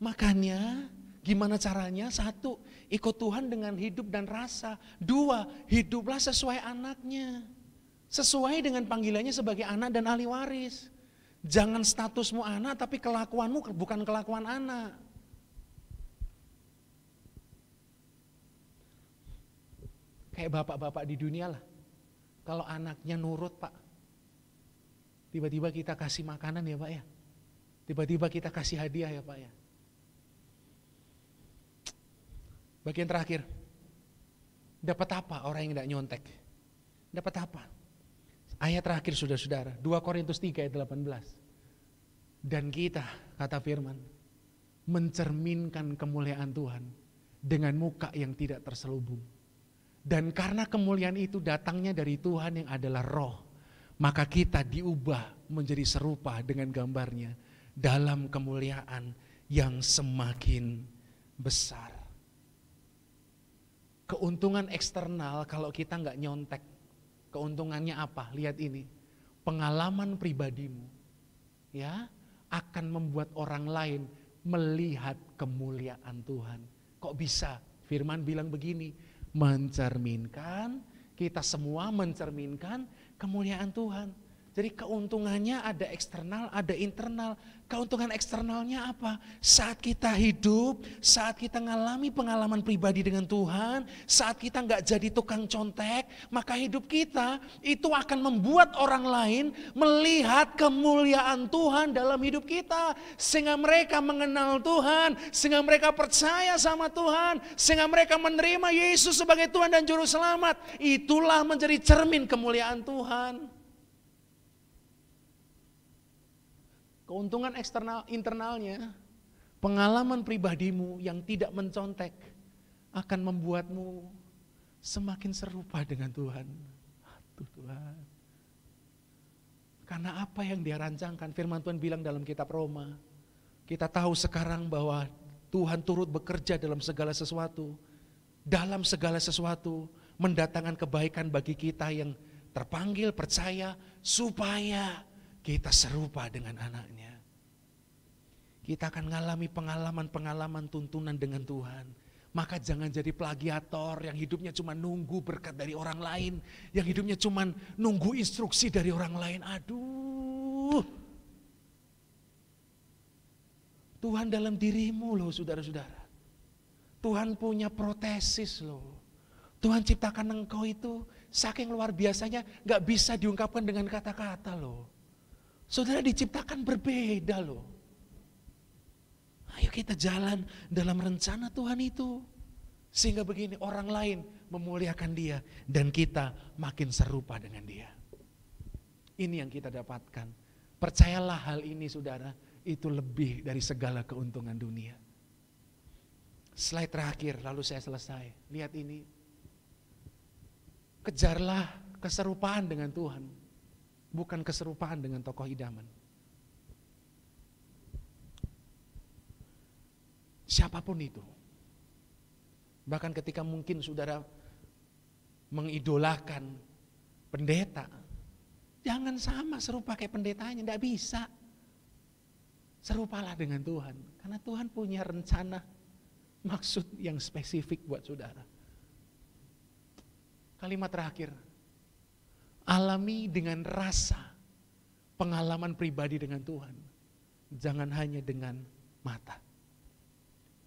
Makanya gimana caranya? Satu, ikut Tuhan dengan hidup dan rasa. Dua, hiduplah sesuai anaknya. Sesuai dengan panggilannya sebagai anak dan ahli waris. Jangan statusmu anak tapi kelakuanmu bukan kelakuan anak. Kayak bapak-bapak di dunia lah. Kalau anaknya nurut Pak, tiba-tiba kita kasih makanan ya Pak ya. Tiba-tiba kita kasih hadiah ya Pak ya. Bagian terakhir. Dapat apa orang yang tidak nyontek? Dapat apa? Ayat terakhir saudara-saudara. 2 Korintus 3 ayat 18. Dan kita, kata firman, mencerminkan kemuliaan Tuhan dengan muka yang tidak terselubung. Dan karena kemuliaan itu datangnya dari Tuhan yang adalah roh, maka kita diubah menjadi serupa dengan gambarnya dalam kemuliaan yang semakin besar. Keuntungan eksternal kalau kita nggak nyontek, keuntungannya apa? Lihat ini, pengalaman pribadimu ya akan membuat orang lain melihat kemuliaan Tuhan. Kok bisa? Firman bilang begini, mencerminkan, kita semua mencerminkan kemuliaan Tuhan. Jadi keuntungannya ada eksternal, ada internal. Keuntungan eksternalnya apa? Saat kita hidup, saat kita ngalami pengalaman pribadi dengan Tuhan, saat kita nggak jadi tukang contek, maka hidup kita itu akan membuat orang lain melihat kemuliaan Tuhan dalam hidup kita. Sehingga mereka mengenal Tuhan, sehingga mereka percaya sama Tuhan, sehingga mereka menerima Yesus sebagai Tuhan dan Juru Selamat. Itulah menjadi cermin kemuliaan Tuhan. Keuntungan eksternal, internalnya, pengalaman pribadimu yang tidak mencontek akan membuatmu semakin serupa dengan Tuhan. Aduh Tuhan. Karena apa yang Dia rancangkan, firman Tuhan bilang dalam kitab Roma, kita tahu sekarang bahwa Tuhan turut bekerja dalam segala sesuatu. Dalam segala sesuatu mendatangkan kebaikan bagi kita yang terpanggil percaya supaya kita serupa dengan anaknya. Kita akan mengalami pengalaman-pengalaman tuntunan dengan Tuhan. Maka jangan jadi plagiator yang hidupnya cuma nunggu berkat dari orang lain. Yang hidupnya cuma nunggu instruksi dari orang lain. Aduh. Tuhan dalam dirimu loh saudara-saudara. Tuhan punya protesis loh. Tuhan ciptakan engkau itu saking luar biasanya gak bisa diungkapkan dengan kata-kata loh. Saudara diciptakan berbeda loh. Ayo kita jalan dalam rencana Tuhan itu. Sehingga begini, orang lain memuliakan Dia dan kita makin serupa dengan Dia. Ini yang kita dapatkan. Percayalah hal ini saudara, itu lebih dari segala keuntungan dunia. Slide terakhir lalu saya selesai. Lihat ini. Kejarlah keserupaan dengan Tuhan. Bukan keserupaan dengan tokoh idaman. Siapapun itu. Bahkan ketika mungkin saudara mengidolakan pendeta. Jangan sama serupa kayak pendetanya, tidak bisa. Serupalah dengan Tuhan. Karena Tuhan punya rencana, maksud yang spesifik buat saudara. Kalimat terakhir. Alami dengan rasa pengalaman pribadi dengan Tuhan. Jangan hanya dengan mata.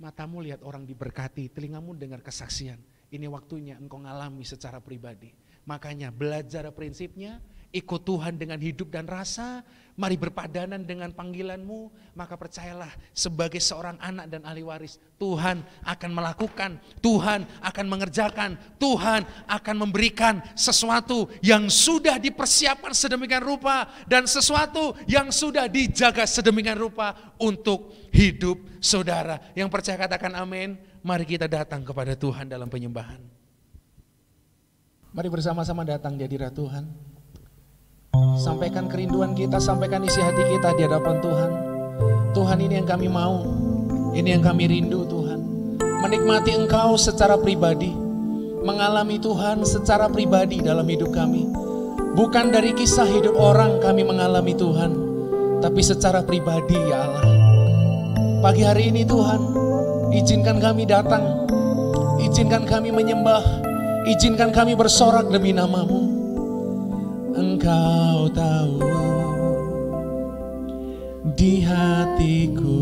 Matamu lihat orang diberkati, telingamu dengar kesaksian. Ini waktunya engkau ngalami secara pribadi. Makanya belajar prinsipnya, ikut Tuhan dengan hidup dan rasa, mari berpadanan dengan panggilanmu, maka percayalah sebagai seorang anak dan ahli waris, Tuhan akan melakukan, Tuhan akan mengerjakan, Tuhan akan memberikan sesuatu yang sudah dipersiapkan sedemikian rupa dan sesuatu yang sudah dijaga sedemikian rupa untuk hidup saudara. Yang percaya katakan amin. Mari kita datang kepada Tuhan dalam penyembahan. Mari bersama-sama datang di hadirat Tuhan. Sampaikan kerinduan kita, sampaikan isi hati kita di hadapan Tuhan. Tuhan, ini yang kami mau, ini yang kami rindu Tuhan. Menikmati Engkau secara pribadi, mengalami Tuhan secara pribadi dalam hidup kami. Bukan dari kisah hidup orang kami mengalami Tuhan, tapi secara pribadi ya Allah. Pagi hari ini Tuhan, izinkan kami datang, izinkan kami menyembah, izinkan kami bersorak demi nama-Mu. Engkau tahu di hatiku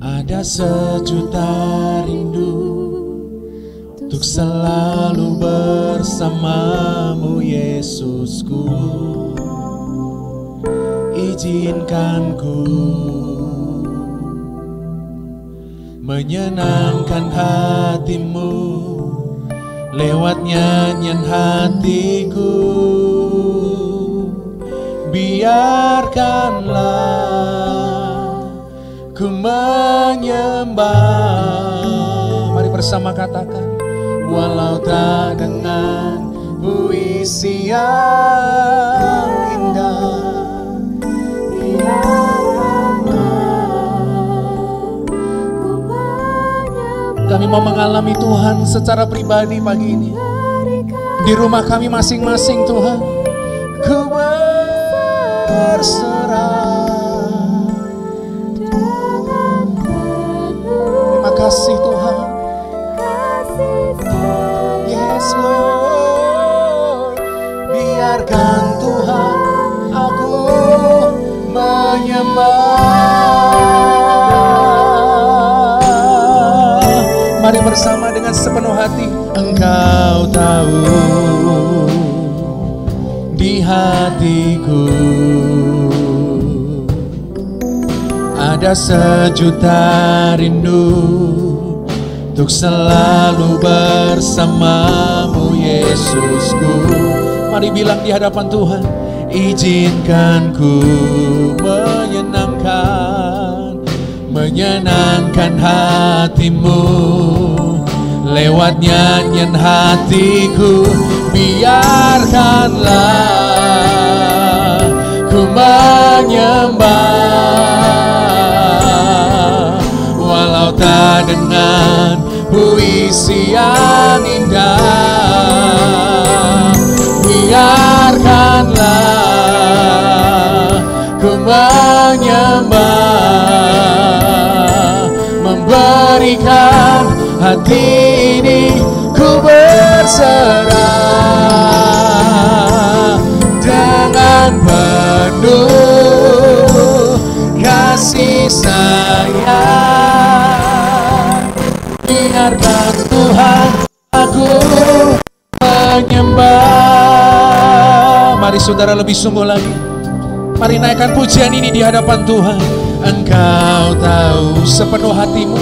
ada sejuta rindu untuk selalu bersama-Mu Yesusku. Izinkan ku menyenangkan hati-Mu lewat nyanyian hatiku. biarkanlah ku menyembah. Mari bersama katakan, walau tak dengan puisi yang indah, kami mau mengalami Tuhan secara pribadi pagi ini. Di rumah kami masing-masing Tuhan, ku berserah. Terima kasih Tuhan. Yes Lord, biarkan Tuhan aku menyembah. Mari bersama dengan sepenuh hati. Engkau tahu di hatiku ada sejuta rindu untuk selalu bersamamu Yesusku. Mari bilang di hadapan Tuhan, izinkan ku menyenangkan hatimu lewat nyanyian hatiku. Biarkanlah ku menyembah, walau tak dengan puisi yang indah. Biarkanlah ku menyembah, memberikan hati ini ku berserah dengan penuh kasih sayang. Biarkan Tuhan aku menyembah. Mari saudara lebih sungguh lagi. Mari naikkan pujian ini di hadapan Tuhan. Engkau tahu sepenuh hatimu.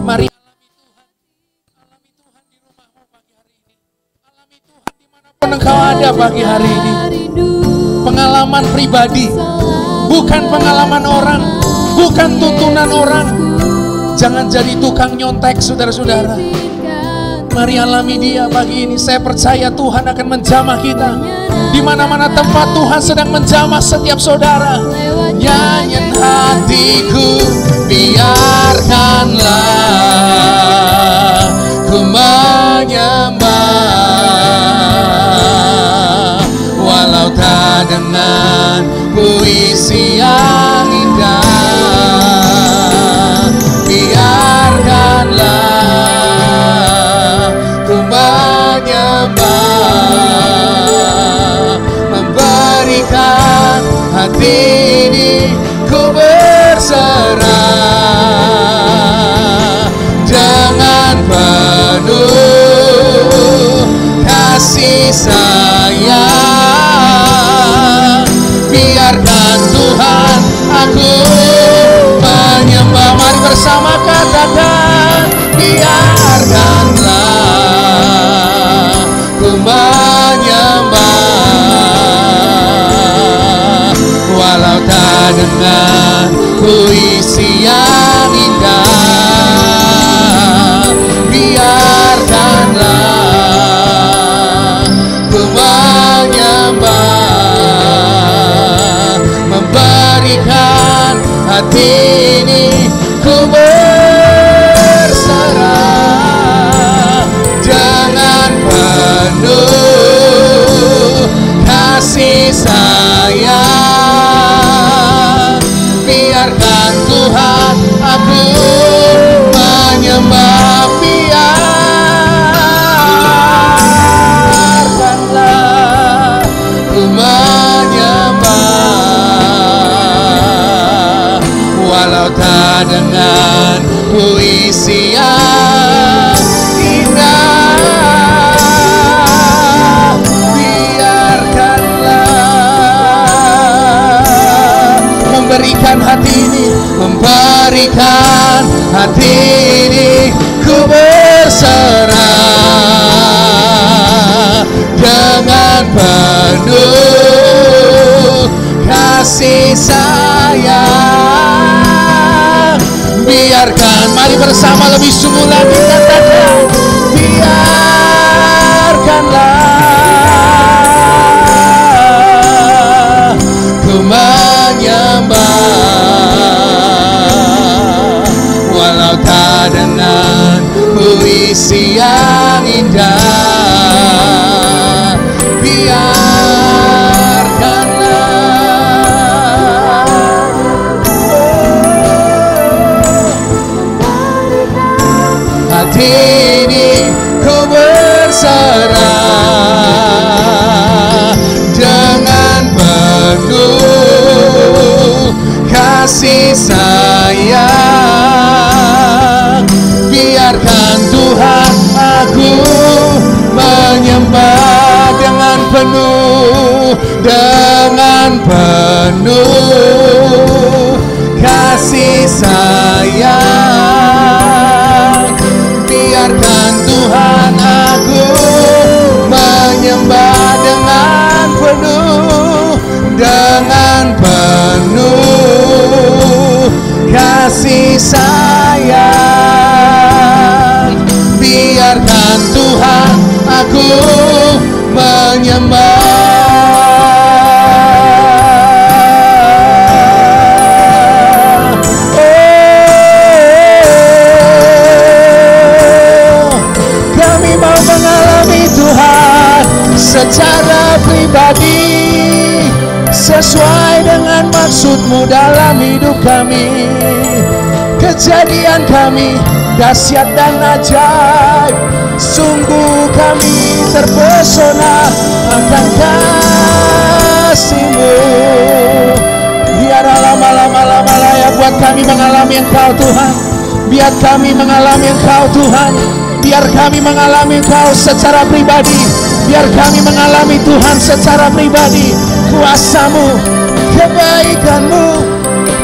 Mari alami Tuhan di rumahmu pagi hari ini. Alami Tuhan dimanapun engkau ada pagi hari ini. Pengalaman pribadi, bukan pengalaman orang, bukan tuntunan orang. Jangan jadi tukang nyontek saudara-saudara. Mari alami dia pagi ini. Saya percaya Tuhan akan menjamah kita. Di mana-mana tempat Tuhan sedang menjamah setiap saudara. Nyanyian hatiku, biarkanlah ku menyembah, walau tak dengan puisi yang indah. Biarkanlah ku menyembah, memberikan hati ini ku berserah dengan penuh kasih sayang. Biarkan Tuhan aku menyembah. Mari bersama katakan, biarkanlah ku menyembah, walau tak dengan puisi yang indah. Biarkanlah ku menyembah, memberikan hati ini ku berserah dengan penuh kasih sayang. Biarkan Tuhan aku menyembah. Biarkanlah ku menyembah, walau tak dengan puisi yang indah. Biarkanlah memberikan hati ini, memberikan hati ini ku berserah dengan penuh kasih sayang. Biarkan, mari bersama lebih sungguh lagi katakan, biarkanlah ku menyembah, walau tak dengan puisi yang indah. Hati ini ku berserah dengan penuh kasih sayang. Biarkan Tuhan aku menyembah dengan penuh kasih sayang. Biarkan Tuhan aku menyembah dengan penuh kasih sayang. Biarkan Tuhan aku menyembah. Secara pribadi, sesuai dengan maksud-Mu dalam hidup kami. Kejadian kami dahsyat dan ajaib, sungguh kami terpesona akan kasih-Mu. Biarlah lama-lama ya, buat kami mengalami Engkau Tuhan. Biar kami mengalami Engkau Tuhan. Biar kami mengalami Engkau secara pribadi. Biar kami mengalami Tuhan secara pribadi. Kuasa-Mu, kebaikan-Mu,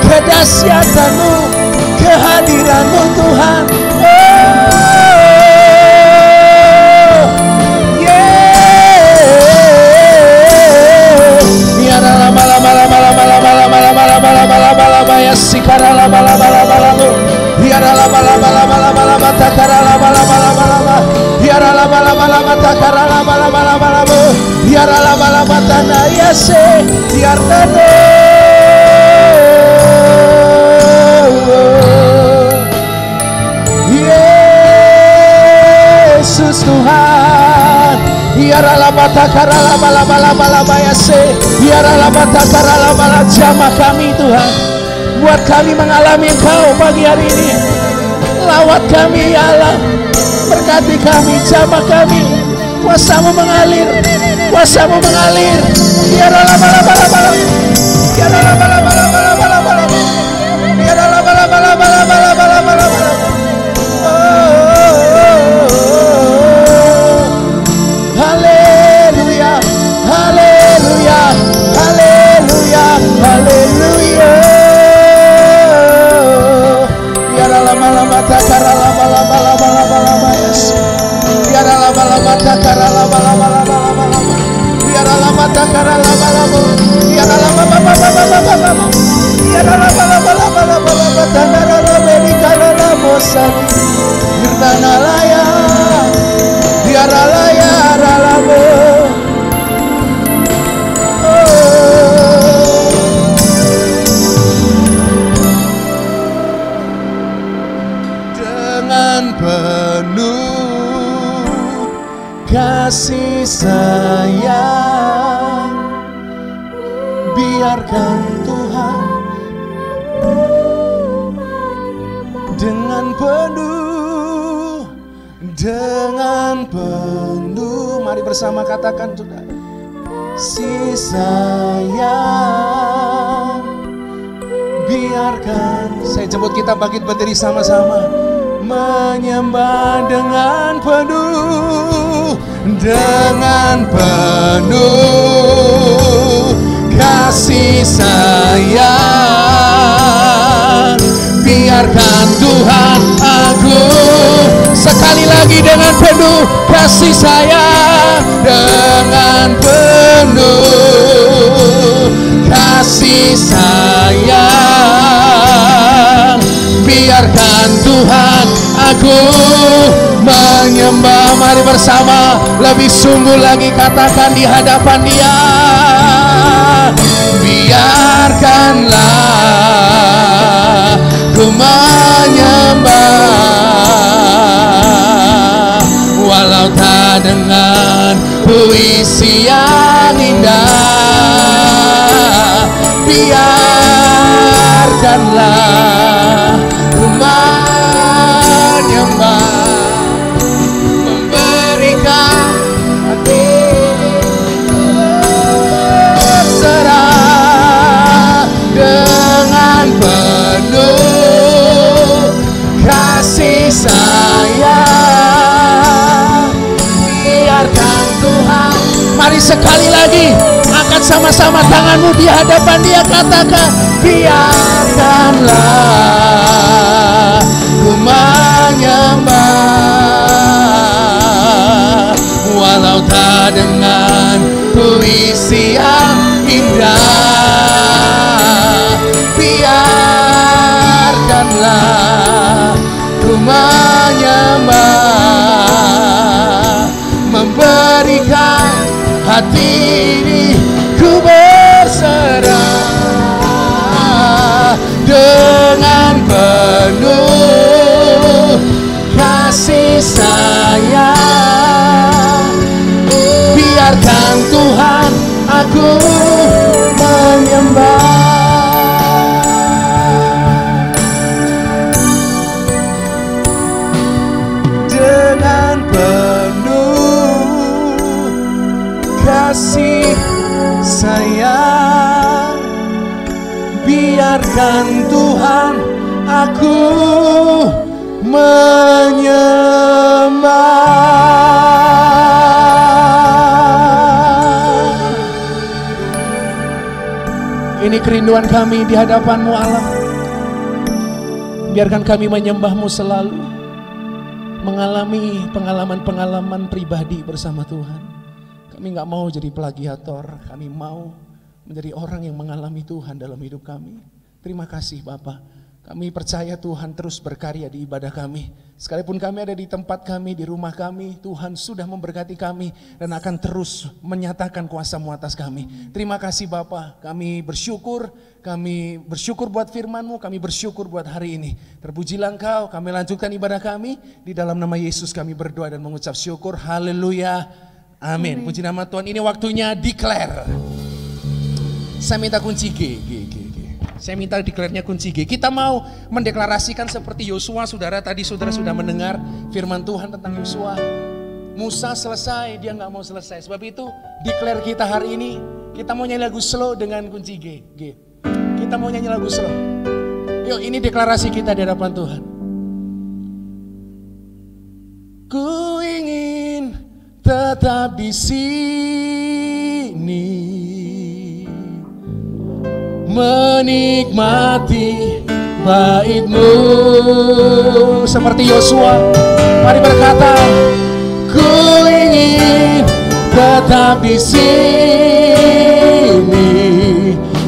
kedahsyatan-Mu, kehadiran-Mu Tuhan. Yesus Tuhan, biarlah jamah kami Tuhan, buat kami mengalami Engkau pagi hari ini. Lawat kami ya Allah, berkati kami, jamah kami, kuasa-Mu mengalir, kuasa-Mu mengalir. Biarlah haleluya, haleluya, haleluya, haleluya. Biarlah lama-lama takara lama-lama yes. Biarlah lama-lama takara lama-lama. Biarlah lama takara lama-lama. Biarlah lama-lama. Biarlah lama-lama takara lama-lama. Biarlah laya. Biarlah laya ralamu. Dengan penuh kasih sayang, biarkan Tuhan dengan penuh, mari bersama katakan sudah, kasih sayang. Biarkan, saya jemput kita bangkit berdiri sama-sama, menyembah dengan penuh kasih sayang. Biarkan Tuhan aku sekali lagi dengan penuh kasih sayang, dengan penuh kasih sayang. Tuhan aku menyembah. Mari bersama lebih sungguh lagi katakan di hadapan Dia. Biarkanlah ku menyembah, walau tak dengan puisi yang indah. Biarkanlah ku menyembah, memberikan hati berserah dengan penuh kasih sayang. Biarkan Tuhan. Mari sekali lagi angkat sama-sama tanganmu di hadapan Dia, katakan biarkanlah ku menyembah, walau tak dengan puisi yang indah. Biarkanlah ku menyembah, memberikan hati ini ku berserah dengan penuh kasih sayang. Biarkan Tuhan aku menyembah. Dengan penuh kasih sayang, biarkan Tuhan aku menyembah. Ini kerinduan kami di hadapan-Mu Allah. Biarkan kami menyembah-Mu selalu, mengalami pengalaman-pengalaman pribadi bersama Tuhan. Kami gak mau jadi plagiator, kami mau menjadi orang yang mengalami Tuhan dalam hidup kami. Terima kasih Bapa. Kami percaya Tuhan terus berkarya di ibadah kami. Sekalipun kami ada di tempat kami, di rumah kami, Tuhan sudah memberkati kami dan akan terus menyatakan kuasa-Mu atas kami. Terima kasih Bapa. Kami bersyukur buat firman-Mu, kami bersyukur buat hari ini. Terpujilah Engkau, kami lanjutkan ibadah kami. Di dalam nama Yesus kami berdoa dan mengucap syukur. Haleluya. Amin. Puji nama Tuhan. Ini waktunya declare. Saya minta kunci G. Saya minta declare-nya kunci G. Kita mau mendeklarasikan seperti Yosua, saudara. Tadi saudara sudah mendengar firman Tuhan tentang Yosua. Musa selesai, dia nggak mau selesai. Sebab itu declare kita hari ini, kita mau nyanyi lagu slow dengan kunci G. Kita mau nyanyi lagu slow. Yuk, ini deklarasi kita di hadapan Tuhan. Ku ingin tetap di sini, menikmati bait-Mu. Seperti Yosua, mari berkata, ku ingin tetap di sini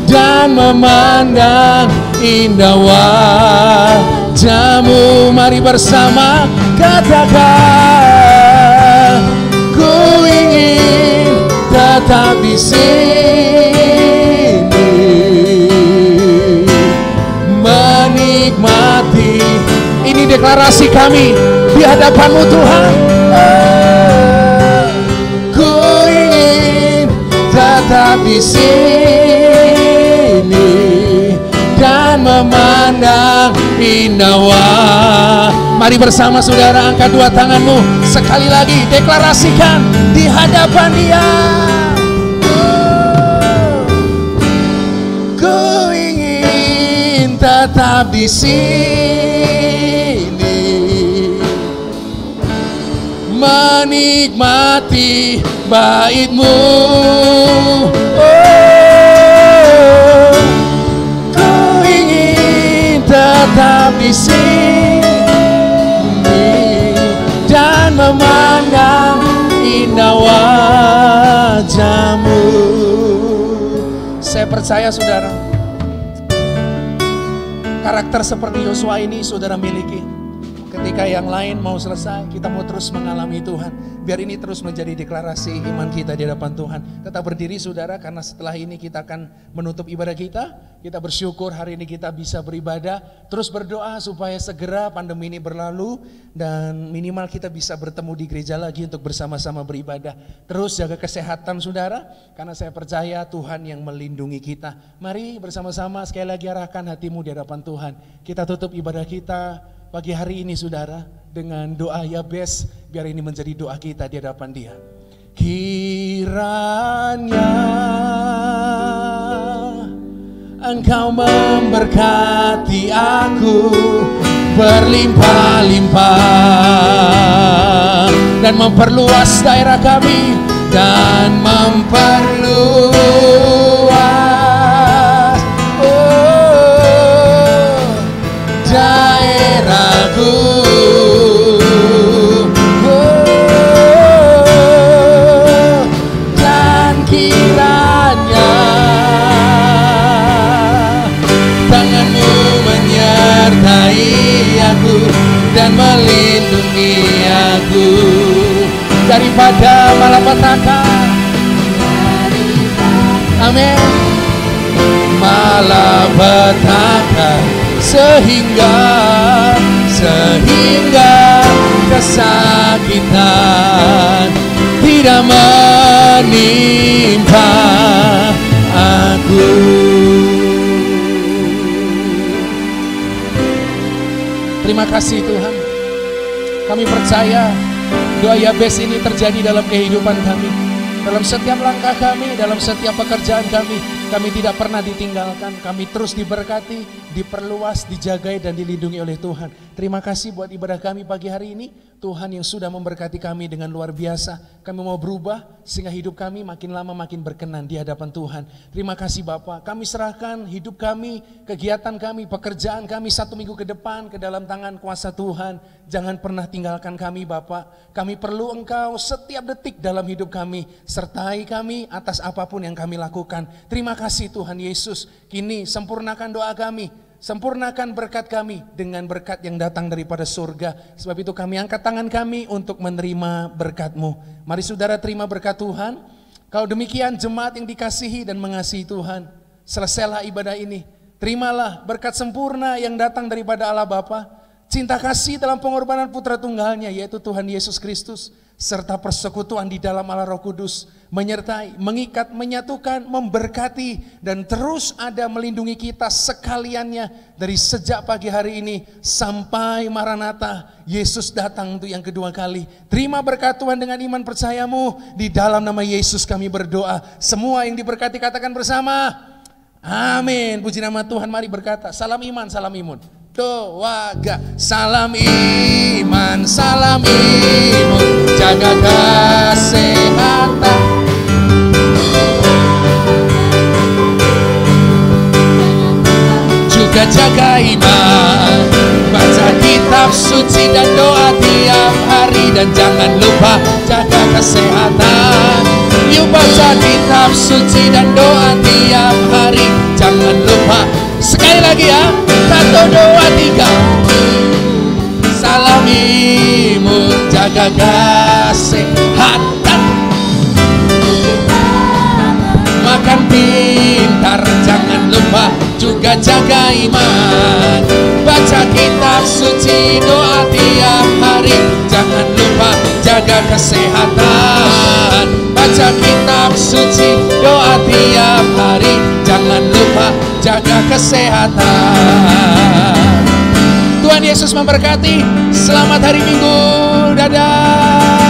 dan memandang indah wajah-Mu. Mari bersama katakan, ku ingin tetap di sini, menikmati. Ini deklarasi kami di hadapan-Mu Tuhan. Ku ingin tetap di sini dan memandang indah wajah. Mari bersama saudara, angkat dua tanganmu. Sekali lagi deklarasikan di hadapan Dia. Ku ingin tetap di sini, menikmati bait-Mu. Ku ingin tetap di sini dan memandang indah wajah-Mu. Saya percaya saudara, Karakter seperti Yosua ini saudara miliki. Ketika yang lain mau selesai, kita mau terus mengalami Tuhan. Biar ini terus menjadi deklarasi iman kita di hadapan Tuhan. Tetap berdiri saudara, karena setelah ini kita akan menutup ibadah kita. Kita bersyukur hari ini kita bisa beribadah. Terus berdoa supaya segera pandemi ini berlalu. Dan minimal kita bisa bertemu di gereja lagi untuk bersama-sama beribadah. Terus jaga kesehatan saudara, karena saya percaya Tuhan yang melindungi kita. Mari bersama-sama sekali lagi arahkan hatimu di hadapan Tuhan. Kita tutup ibadah kita pagi hari ini saudara dengan doa Yabes, biar ini menjadi doa kita di hadapan Dia. Kiranya Engkau memberkati aku berlimpah-limpah dan memperluas daerah kami dan memperluas daerahku. Dan kiranya tanganmu menyertai aku dan melindungi aku daripada malapetaka. Amin. Malapetaka sehingga kesakitan tidak menimpa aku. Terima kasih Tuhan. Kami percaya doa Yabes ini terjadi dalam kehidupan kami. Dalam setiap langkah kami, dalam setiap pekerjaan kami tidak pernah ditinggalkan. Kami terus diberkati, diperluas, dijagai dan dilindungi oleh Tuhan. Terima kasih buat ibadah kami pagi hari ini. Tuhan yang sudah memberkati kami dengan luar biasa. Kami mau berubah sehingga hidup kami makin lama makin berkenan di hadapan Tuhan. Terima kasih Bapak. Kami serahkan hidup kami, kegiatan kami, pekerjaan kami 1 minggu ke depan ke dalam tangan kuasa Tuhan. Jangan pernah tinggalkan kami Bapak. Kami perlu Engkau setiap detik dalam hidup kami. Sertai kami atas apapun yang kami lakukan. Terima kasih Tuhan Yesus. Kini sempurnakan doa kami. Sempurnakan berkat kami dengan berkat yang datang daripada surga. Sebab itu kami angkat tangan kami untuk menerima berkat-Mu. Mari saudara terima berkat Tuhan. Kalau demikian jemaat yang dikasihi dan mengasihi Tuhan, selesailah ibadah ini. Terimalah berkat sempurna yang datang daripada Allah Bapa, cinta kasih dalam pengorbanan Putra Tunggalnya yaitu Tuhan Yesus Kristus, serta persekutuan di dalam Allah Roh Kudus, menyertai, mengikat, menyatukan, memberkati, dan terus ada melindungi kita sekaliannya dari sejak pagi hari ini sampai Maranatha, Yesus datang untuk yang kedua kali. Terima berkat Tuhan dengan iman percayamu, di dalam nama Yesus kami berdoa. Semua yang diberkati katakan bersama, amin. Puji nama Tuhan, mari berkata, salam iman, salam imun. Doa gak, salam iman, jaga kesehatan, juga jaga iman, baca kitab suci dan doa tiap hari, dan jangan lupa jaga kesehatan. Yuk baca kitab suci dan doa tiap hari, jangan lupa. Sekali lagi ya, 1, 2, 3. Salam imun, jaga kesehatan, makan pintar, jangan lupa juga jaga iman. Baca kitab suci, doa tiap hari, jangan lupa jaga kesehatan. Baca kitab suci, doa tiap hari, jangan lupa jaga kesehatan. Tuhan Yesus memberkati. Selamat hari Minggu. Dadah.